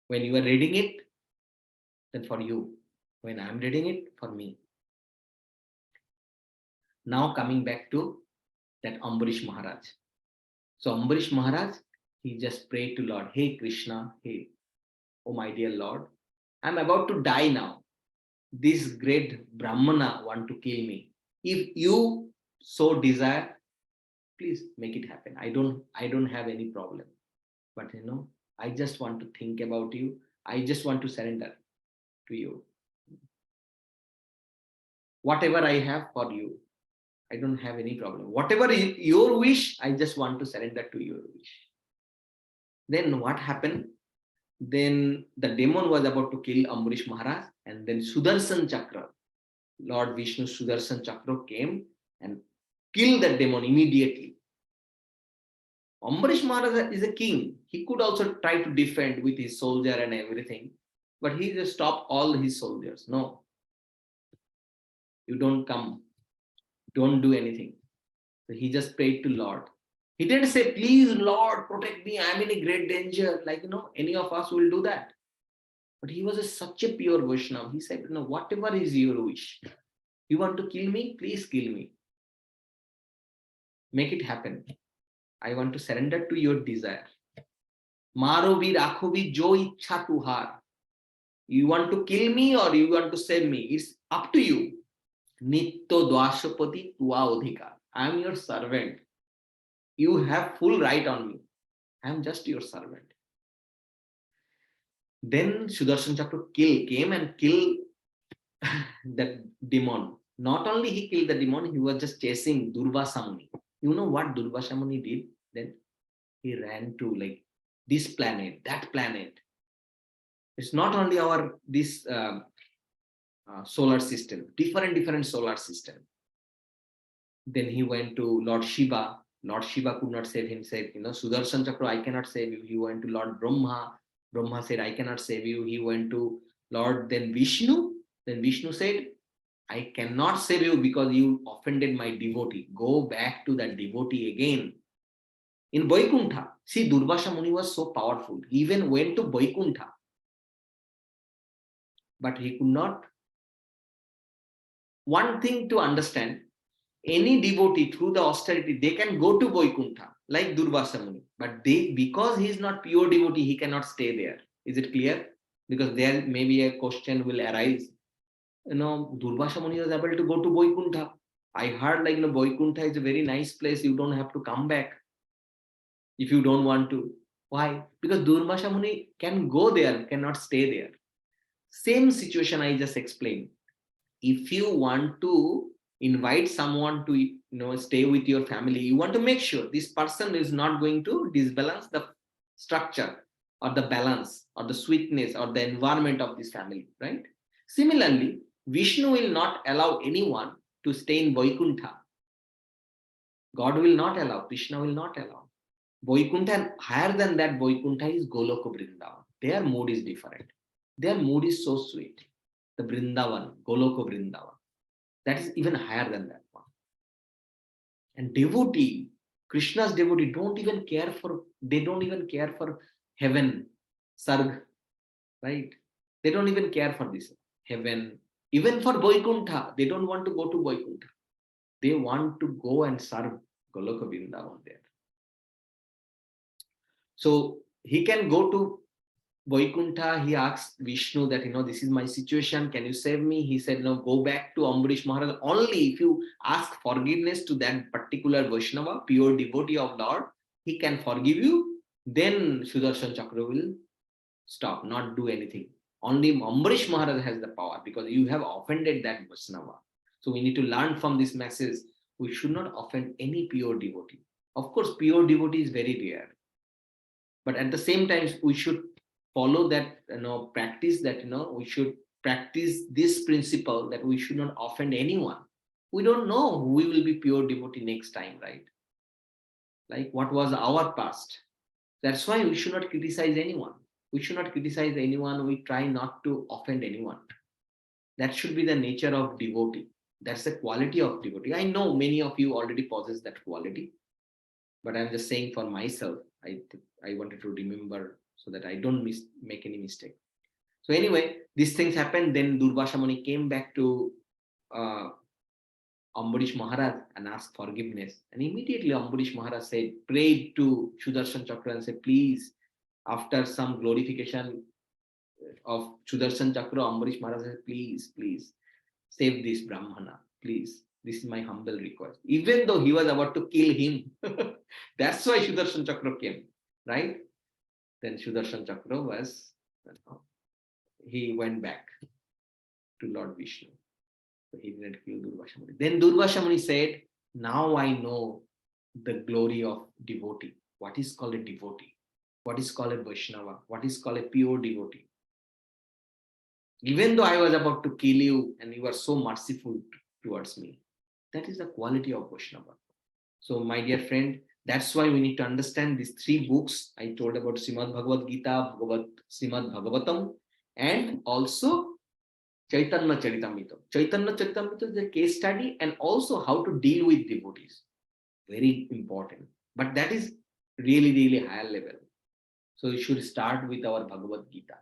When you are reading it, then for you. When I'm reading it, for me. Now coming back to that Ambarish Maharaj. So Ambarish Maharaj, he just prayed to Lord, hey Krishna, hey, oh my dear Lord, I'm about to die now. This great Brahmana want to kill me. If you so desire, please make it happen. I don't have any problem. But I just want to think about you. I just want to surrender to you. Whatever I have for you, I don't have any problem. Whatever is your wish, I just want to surrender to your wish. Then what happened? Then the demon was about to kill Ambarish Maharaj, and then Sudarshan Chakra, Lord Vishnu Sudarshan Chakra came and killed that demon immediately. Ambarish Maharaj is a king. He could also try to defend with his soldier and everything, but he just stopped all his soldiers. No, you don't come, don't do anything. So he just prayed to Lord. He didn't say, please Lord, protect me, I'm in a great danger. Like, any of us will do that. But he was such a pure Vaishnava. He said, whatever is your wish. You want to kill me? Please kill me. Make it happen. I want to surrender to your desire. Maro bhi rakho bhi jo ichha tuhar. You want to kill me or you want to save me? It's up to you. Nitto dvashapati tua odhikar. I am your servant. You have full right on me. I am just your servant. Then Sudarshan Chakra came and killed that demon. Not only he killed the demon, he was just chasing Durvasa Muni. You know what Durvasa Muni did? Then he ran to like this planet, that planet. It's not only our this solar system, different solar system. Then he went to Lord Shiva. Lord Shiva could not save him. Said, Sudarshan Chakra, I cannot save you. He went to Lord Brahma. Brahma said, I cannot save you. He went to Lord then Vishnu. Then Vishnu said, I cannot save you because you offended my devotee. Go back to that devotee again. In Vaikuntha, see, Durvasa Muni was so powerful. He even went to Vaikuntha. But he could not. One thing to understand, any devotee through the austerity, they can go to Vaikuntha, like Durvasa Muni. But because he is not pure devotee, he cannot stay there. Is it clear? Because there maybe a question will arise. Durvasa Muni was able to go to Vaikuntha. I heard like Vaikuntha is a very nice place. You don't have to come back if you don't want to. Why? Because Durvasa Muni can go there, cannot stay there. Same situation I just explained. If you want to invite someone to stay with your family, you want to make sure this person is not going to disbalance the structure or the balance or the sweetness or the environment of this family, right? Similarly, Vishnu will not allow anyone to stay in Vaikuntha. God will not allow, Krishna will not allow. Vaikuntha, and higher than that, Vaikuntha is Goloka Vrindavan. Their mood is different. Their mood is so sweet. The Vrindavan, Goloka Vrindavan. That is even higher than that one. And devotee, Krishna's devotee, they don't even care for heaven, Sarg, right? They don't even care for this heaven. Even for Vaikuntha, they don't want to go to Vaikuntha. They want to go and serve Goloka Vrindavan there. So he can go to Vaikuntha. He asks Vishnu that, this is my situation. Can you save me? He said, no, go back to Ambarish Maharaj. Only if you ask forgiveness to that particular Vaishnava, pure devotee of Lord, he can forgive you. Then Sudarshan Chakra will stop, not do anything. Only Ambarish Maharaj has the power because you have offended that Vaishnava. So we need to learn from this message. We should not offend any pure devotee. Of course, pure devotee is very rare. But at the same time, we should follow that, practice that, we should practice this principle that we should not offend anyone. We don't know who will be pure devotee next time, right? Like what was our past. That's why we should not criticize anyone. We should not criticize anyone. We try not to offend anyone. That should be the nature of devotee. That's the quality of devotee. I know many of you already possess that quality, but I'm just saying for myself, I wanted to remember so that I don't make any mistake. So anyway, these things happened. Then Durvasa Muni came back to Ambarish Maharaj and asked forgiveness. And immediately Ambarish Maharaj said, prayed to Sudarshan Chakra and said, please, after some glorification of Sudarshan Chakra, Ambarish Maharaj said, please, please, save this Brahmana, please. This is my humble request. Even though he was about to kill him, that's why Sudarshan Chakra came, right? Then Sudarshan Chakra was, he went back to Lord Vishnu. So he didn't kill Durvasa Muni. Then Durvasa Muni said, now I know the glory of devotee. What is called a devotee? What is called a Vaishnava? What is called a pure devotee? Even though I was about to kill you and you were so merciful towards me, that is the quality of Vaishnava. So my dear friend, that's why we need to understand these three books. I told about Srimad Bhagavad Gita, Srimad Bhagavatam, and also Chaitanya Charitamrita. Chaitanya Charitamrita is a case study and also how to deal with devotees. Very important. But that is really, really higher level. So you should start with our Bhagavad Gita.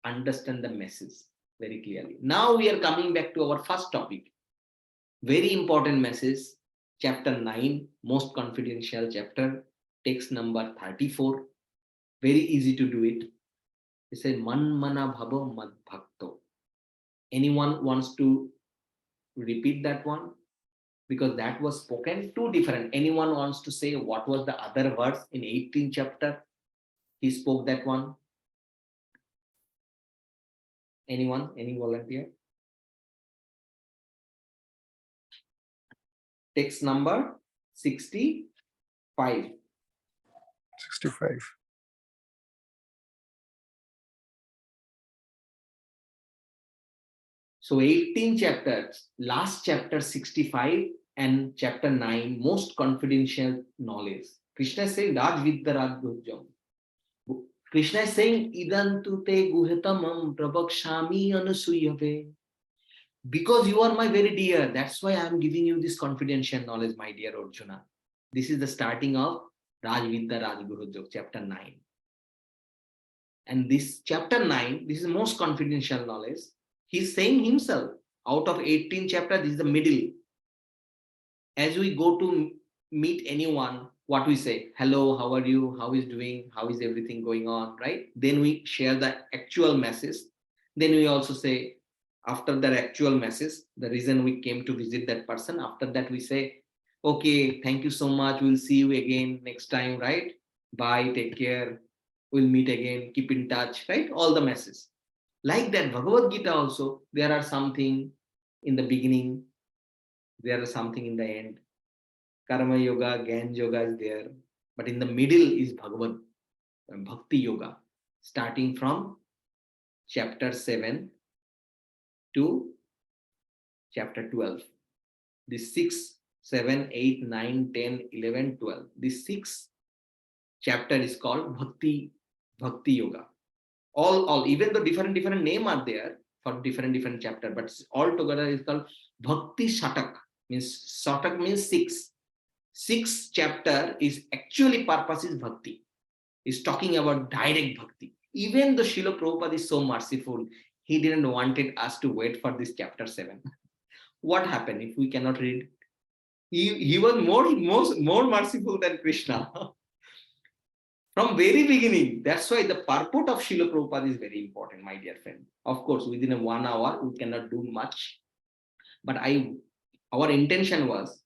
Understand the message very clearly. Now we are coming back to our first topic. Very important message. Chapter 9, most confidential chapter, text number 34. Very easy to do it. It says, Man mana bhava mad bhakto. Anyone wants to repeat that one? Because that was spoken two different. Anyone wants to say what was the other verse in 18th chapter? He spoke that one. Anyone? Any volunteer? Text number 65. 65. So 18 chapters, last chapter 65 and chapter 9, most confidential knowledge. Krishna is saying, Raj Vidya Raj Gujjam. Krishna is saying, Idantu te guhetamam prabhakshami anusuyave. Because you are my very dear, that's why I am giving you this confidential knowledge, my dear Arjuna. This is the starting of Raj Vidya Raj Gujjam, chapter 9. And this chapter 9, this is most confidential knowledge. He's saying himself, out of 18 chapter, this is the middle. As we go to meet anyone, what we say, hello, how are you? How is doing? How is everything going on, right? Then we share the actual message. Then we also say, after that actual message, the reason we came to visit that person, after that we say, okay, thank you so much. We'll see you again next time, right? Bye, take care. We'll meet again, keep in touch, right? All the messages. Like that, Bhagavad Gita also, there are something in the beginning, there is something in the end. Karma Yoga, Gyan Yoga is there. But in the middle is Bhagavad Bhakti Yoga, starting from chapter 7 to chapter 12. This 6, 7, 8, 9, 10, 11, 12. This 6 chapter is called Bhakti Yoga. All, even though different name are there for different chapter, but all together is called Bhakti Shatak. Shatak means 6. 6 chapter is actually purpose is bhakti. Is talking about direct bhakti. Even though Srila Prabhupada is so merciful, he didn't wanted us to wait for this chapter 7. What happened if we cannot read? He was more merciful than Krishna. From very beginning, that's why the purport of Srila Prabhupada is very important, my dear friend. Of course, within a 1 hour, we cannot do much. But our intention was,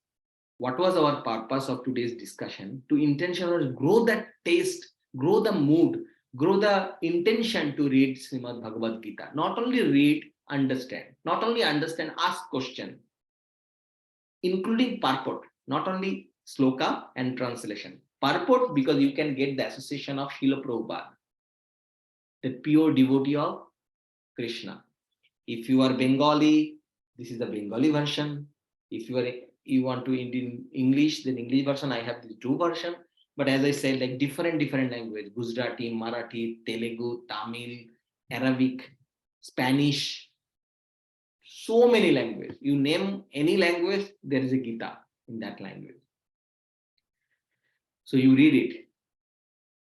what was our purpose of today's discussion? To intentionally grow that taste, grow the mood, grow the intention to read Srimad Bhagavad Gita. Not only read, understand. Not only understand, ask question. Including purport, not only sloka and translation. Purport, because you can get the association of Srila Prabhupada, the pure devotee of Krishna. If you are Bengali, this is the Bengali version. If you want to read in English, then English version. I have the 2 versions. But as I said, like different language, Gujarati, Marathi, Telugu, Tamil, Arabic, Spanish, So many languages. You name any language, there is a Gita in that language. So you read it.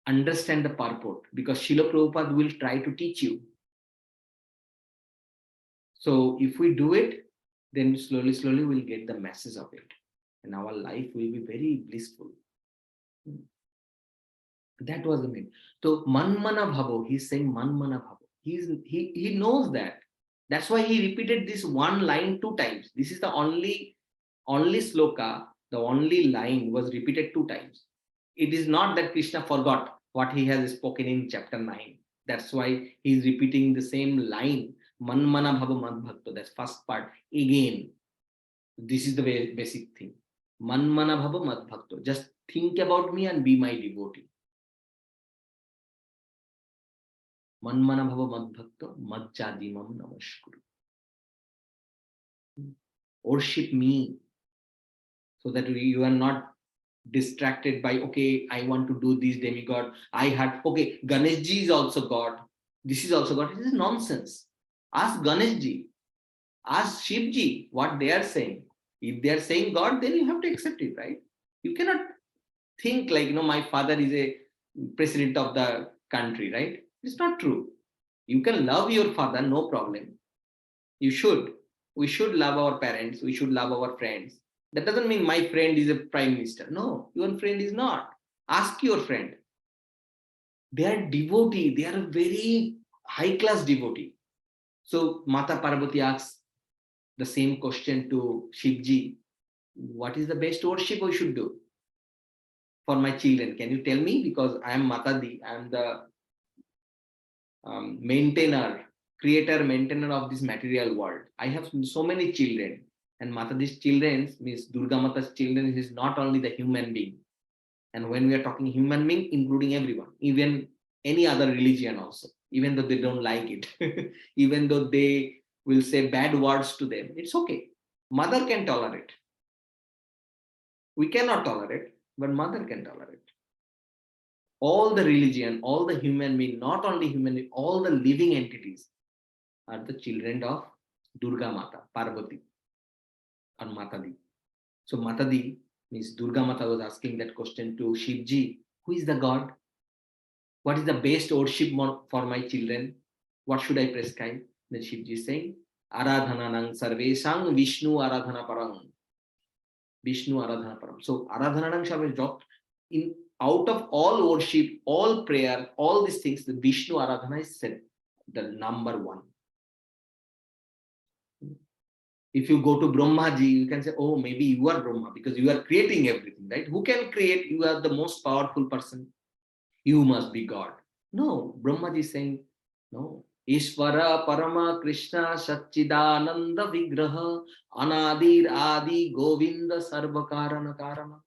Understand the purport, because Srila Prabhupada will try to teach you. So if we do it, then slowly we'll get the message of it. And our life will be very blissful. That was the main. So Manmana Bhavo, he's saying Manmana Bhavo. He knows that. That's why he repeated this one line 2 times. This is the only sloka, the only line was repeated 2 times. It is not that Krishna forgot what he has spoken in chapter 9. That's why he is repeating the same line. Manmana Bhava Madbhakta. That's first part. Again, this is the basic thing. Manmana Bhava Madbhakta. Just think about me and be my devotee. Manmana Bhava Madbhakta Madjadimam Namaskuru. Worship me, so that you are not distracted by, okay, I want to do this demigod. I had, okay, Ganeshji is also God. This is also God. This is nonsense. Ask Ganeshji, ask Shivji what they are saying. If they are saying God, then you have to accept it, right? You cannot think like, my father is a president of the country, right? It's not true. You can love your father, no problem. You should. We should love our parents. We should love our friends. That doesn't mean my friend is a prime minister. No, your friend is not. Ask your friend. They are devotee. They are a very high-class devotee. So Mata Parvati asks the same question to Shivji. What is the best worship we should do for my children? Can you tell me? Because I am Matadi. I am the creator, maintainer of this material world. I have so many children. And Matadi's children, means Durga Mata's children, is not only the human being. And when we are talking human being, including everyone, even any other religion also, even though they don't like it, even though they will say bad words to them, it's okay. Mother can tolerate. We cannot tolerate, but mother can tolerate. All the religion, all the human being, not only human being, all the living entities are the children of Durga Mata, Parvati, or Matadi. So Matadi means Durga Mata was asking that question to Shivji, who is the God? What is the best worship for my children? What should I prescribe? Then Shivji is saying, Aradhananang Sarvesang Vishnu Aradhana Param. Vishnu Aradhana Param. So Aradhananang Sarvesang, in out of all worship, all prayer, all these things, the Vishnu Aradhana is said, the number 1. If you go to Brahmaji, you can say, oh, maybe you are Brahma because you are creating everything, right? Who can create? You are the most powerful person. You must be God. No, Brahmaji is saying, no. Ishvara Parama Krishna Satchidananda Vigraha Anadir Adi Govinda Sarvakarana Karana.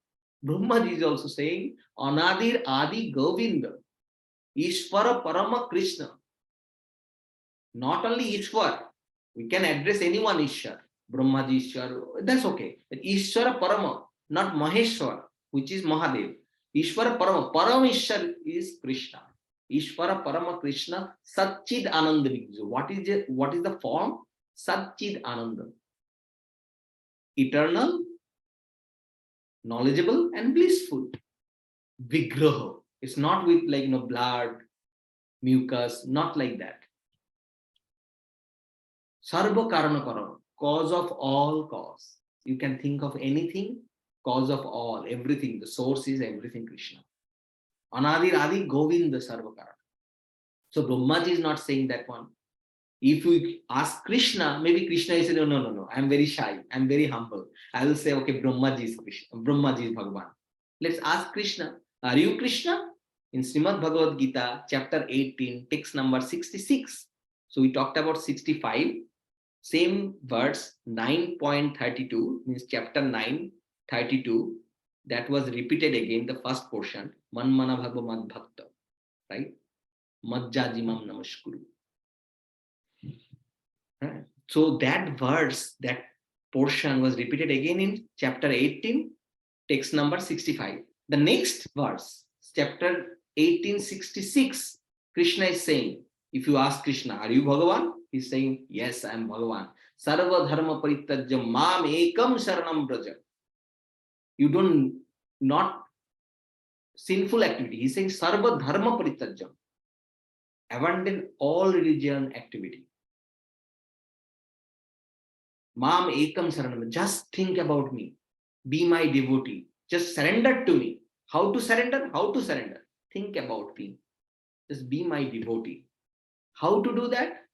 Brahmaji is also saying, Anadir Adi Govinda. Ishvara Parama Krishna. Not only Ishwar. We can address anyone Ishwar. Brahmaji Ishwar, that's okay. But Ishwara Parama, not Maheshwar, which is Mahadev. Ishwara Parama, Param Ishwar is Krishna. Ishwara Parama Krishna, Satchid Ananda. What is the form? Satchid Ananda. Eternal, knowledgeable, and blissful. Vigraha. It's not with blood, mucus, not like that. Sarva Karana Karana. Cause of all cause. You can think of anything, cause of all, everything. The source is everything Krishna. Anadir Adi Govinda Sarvakara. So Brahmaji is not saying that one. If you ask Krishna, maybe Krishna is saying, no, I'm very shy, I'm very humble. I will say, okay, Brahmaji is Krishna, Brahmaji is Bhagavan. Let's ask Krishna, are you Krishna? In Srimad Bhagavad Gita, chapter 18, text number 66. So we talked about 65. Same verse 9.32 means chapter 9, 32. That was repeated again, the first portion. Manmana Bhagava Madbhakta, right? Madjajimam Namaskuru. So that verse, that portion was repeated again in chapter 18, text number 65. The next verse, chapter 1866, Krishna is saying, if you ask Krishna, are you Bhagavan? He's saying, yes, I am Bhagavan. Sarva dharma parityajya mam ekam sharanam braja. You don't, not sinful activity. He's saying sarva dharma parityajya. Abandon all religion activity. Mam ekam saranam. Just think about me. Be my devotee. Just surrender to me. How to surrender? How to surrender? Think about me. Just be my devotee. How to do that?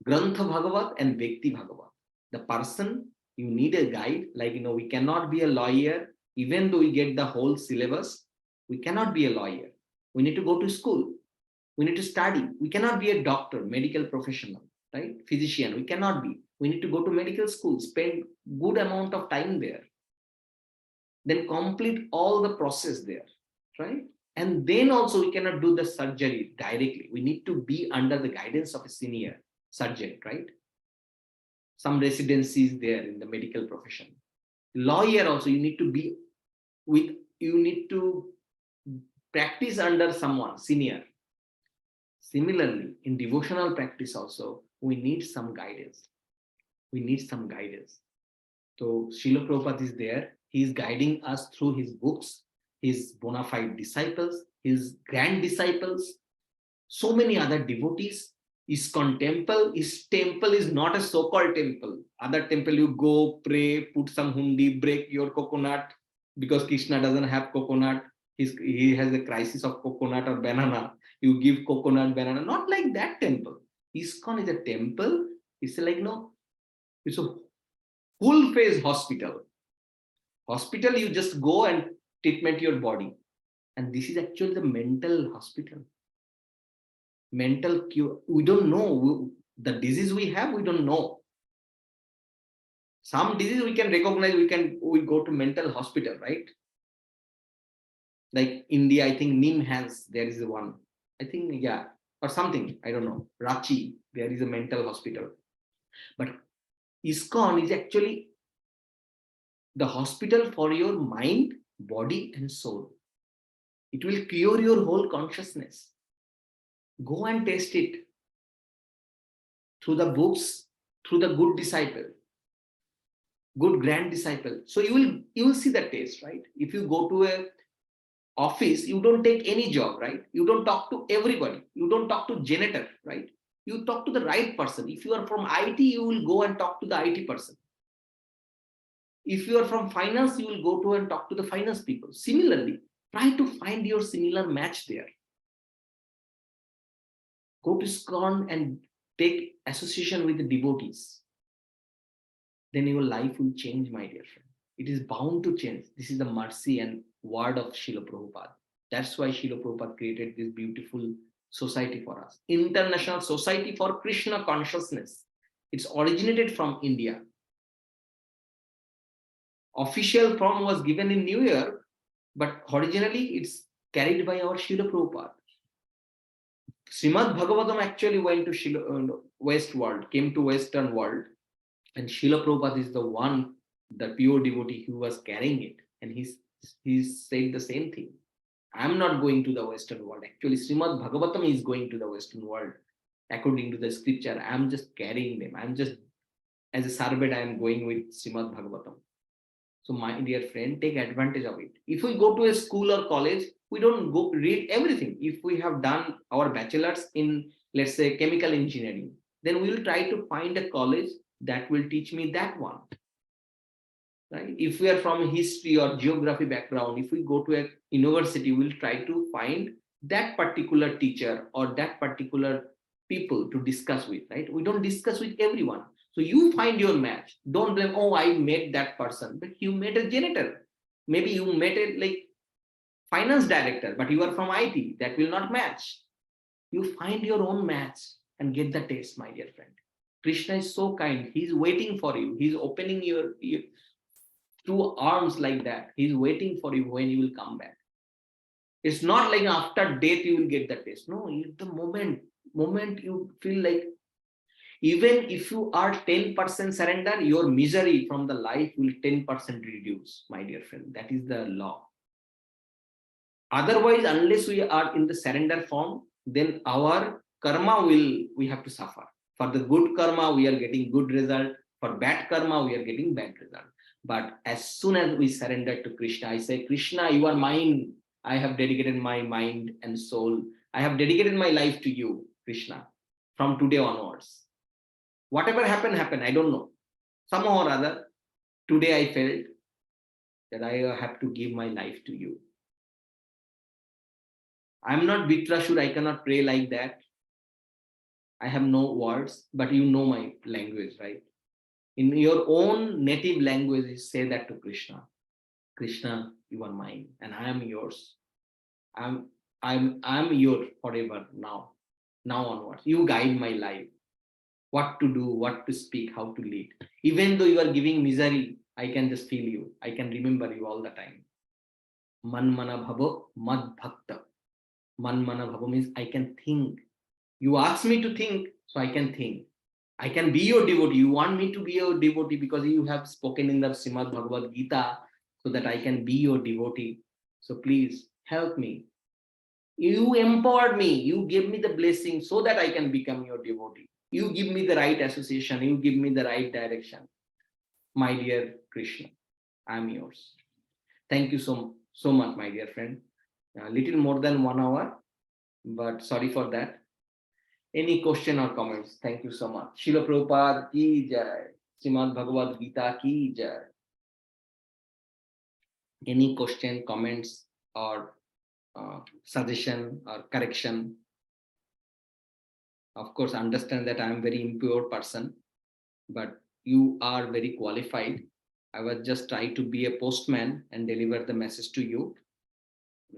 Grantha Bhagavat and Vyakti Bhagavat. The person, you need a guide. Like, we cannot be a lawyer. Even though we get the whole syllabus, we cannot be a lawyer. We need to go to school. We need to study. We cannot be a doctor, medical professional, right? Physician. We cannot be. We need to go to medical school, spend good amount of time there. Then complete all the process there, right? And then also we cannot do the surgery directly. We need to be under the guidance of a senior surgeon, right? Some residencies there in the medical profession. Lawyer also, you need to be with, you need to practice under someone, senior. Similarly, in devotional practice also, we need some guidance. We need some guidance. So Srila Prabhupada is there. He is guiding us through his books, his bona fide disciples, his grand disciples, so many other devotees. ISKCON temple, his temple is not a so-called temple. Other temple you go, pray, put some hundi, break your coconut because Krishna doesn't have coconut. He has a crisis of coconut or banana. You give coconut, banana. Not like that temple. ISKCON is a temple. It's like, it's a full-phase hospital. Hospital, you just go and treatment your body. And this is actually the mental hospital. Mental cure. We don't know the disease we have. We don't know. Some disease we can recognize. We go to mental hospital, right? Like India, I think Nim has, there is one. I think, yeah, or something. I don't know. Rachi, there is a mental hospital. But ISKCON is actually the hospital for your mind, body, and soul. It will cure your whole consciousness. Go and test it through the books, through the good disciple, good grand disciple. So you will see the taste, right? If you go to a office, you don't take any job, right? You don't talk to everybody. You don't talk to janitor, right? You talk to the right person. If you are from IT, you will go and talk to the IT person. If you are from finance, you will go to and talk to the finance people. Similarly, try to find your similar match there. Go to ISKCON and take association with the devotees. Then your life will change, my dear friend. It is bound to change. This is the mercy and word of Srila Prabhupada. That's why Srila Prabhupada created this beautiful society for us. International Society for Krishna Consciousness. It's originated from India. Official form was given in New York, but originally it's carried by our Srila Prabhupada. Srimad Bhagavatam actually went to West world, came to Western world, and Srila Prabhupada is the one, the pure devotee who was carrying it, and he said the same thing. I'm not going to the Western world. Actually, Srimad Bhagavatam is going to the Western world. According to the scripture, I'm just carrying them. I'm just, as a servant, I am going with Srimad Bhagavatam. So my dear friend, take advantage of it. If we go to a school or college, we don't go read everything. If we have done our bachelor's in, let's say, chemical engineering, then we will try to find a college that will teach me that one. Right? If we are from history or geography background, if we go to a university, we'll try to find that particular teacher or that particular people to discuss with, right? We don't discuss with everyone. So you find your match. Don't blame, oh, I met that person, but you met a janitor. Maybe you met a finance director, but you are from IT. That will not match. You find your own match and get the taste, my dear friend. Krishna is so kind. He's waiting for you. He's opening your two arms like that. He's waiting for you when you will come back. It's not like after death you will get the taste. No, the moment you feel like, even if you are 10% surrender, your misery from the life will 10% reduce, my dear friend. That is the law. Otherwise, unless we are in the surrender form, then our karma we have to suffer. For the good karma, we are getting good result. For bad karma, we are getting bad result. But as soon as we surrender to Krishna, I say, Krishna, you are mine. I have dedicated my mind and soul. I have dedicated my life to you, Krishna, from today onwards. Whatever happened, happened. I don't know. Somehow or other, today I felt that I have to give my life to you. I'm not Vitrashur. I cannot pray like that. I have no words, but you know my language, right? In your own native language, you say that to Krishna. Krishna, you are mine, and I am yours. I'm your forever now. Now onwards, you guide my life. What to do, what to speak, how to lead. Even though you are giving misery, I can just feel you. I can remember you all the time. Man mana bhavo mad bhakta. Man mana bhavo means I can think. You ask me to think, so I can think. I can be your devotee. You want me to be your devotee because you have spoken in the Srimad Bhagavad Gita, so that I can be your devotee. So please help me. You empowered me. You gave me the blessing so that I can become your devotee. You give me the right association. You give me the right direction. My dear Krishna, I am yours. Thank you so much, my dear friend. A little more than 1 hour, but sorry for that. Any question or comments? Thank you so much. Srila Prabhupada ki jai. Srimad Bhagavad Gita ki jai. Any question, comments, or suggestion or correction? Of course, understand that I am very impure person, but you are very qualified. I was just trying to be a postman and deliver the message to you.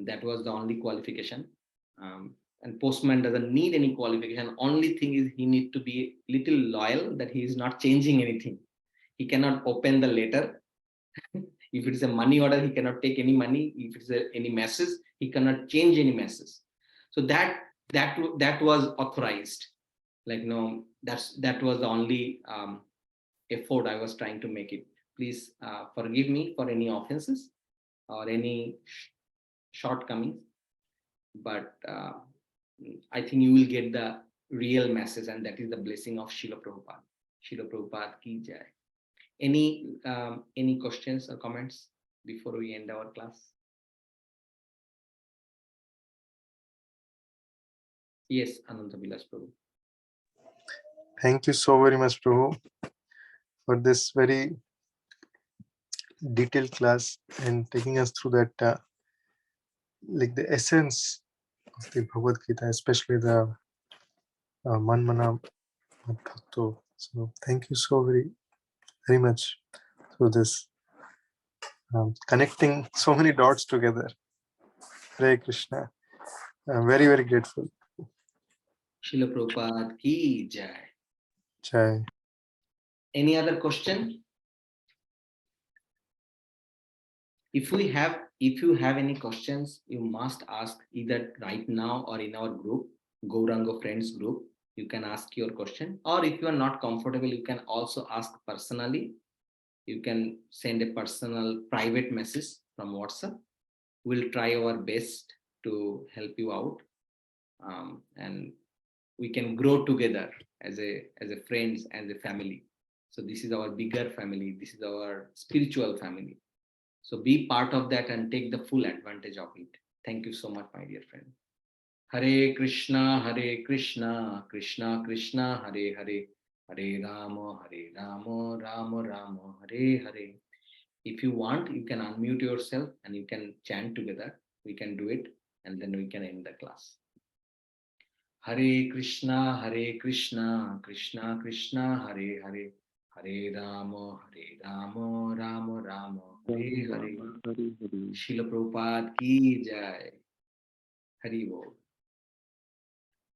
That was the only qualification. And postman doesn't need any qualification. Only thing is he needs to be little loyal, that he is not changing anything. He cannot open the letter. If it is a money order, he cannot take any money. If it is any message, he cannot change any message. So that was authorized. Like, no, that was the only effort I was trying to make it. Please forgive me for any offenses or any shortcomings. But I think you will get the real message, and that is the blessing of Srila Prabhupada. Srila Prabhupada ki jai. Any questions or comments before we end our class? Yes, Ananta Vilas Prabhu. Thank you so very much, Prabhu, for this very detailed class and taking us through that, like the essence of the Bhagavad Gita, especially the Man Mana Bhakto. So thank you so very much through this, connecting so many dots together. Hare Krishna. I'm very grateful. Srila Prabhupada ki jai. Jai. Any other question? If you have any questions, you must ask either right now or in our group, Gauranga Friends group. You can ask your question, or if you are not comfortable, you can also ask personally. You can send a personal private message from WhatsApp. We'll try our best to help you out, and we can grow together as a friends, as a family. So this is our bigger family. This is our spiritual family. So be part of that and take the full advantage of it. Thank you so much, my dear friend. Hare Krishna, Krishna Krishna, Hare Hare, Hare Rama, Rama Rama, Hare Hare. If you want, you can unmute yourself and you can chant together. We can do it, and then we can end the class. Hare Krishna, Krishna Krishna, Hare Hare, Hare Rama, Rama Rama, Hare Hare. Srila Prabhupada ki jai. Hari Bol.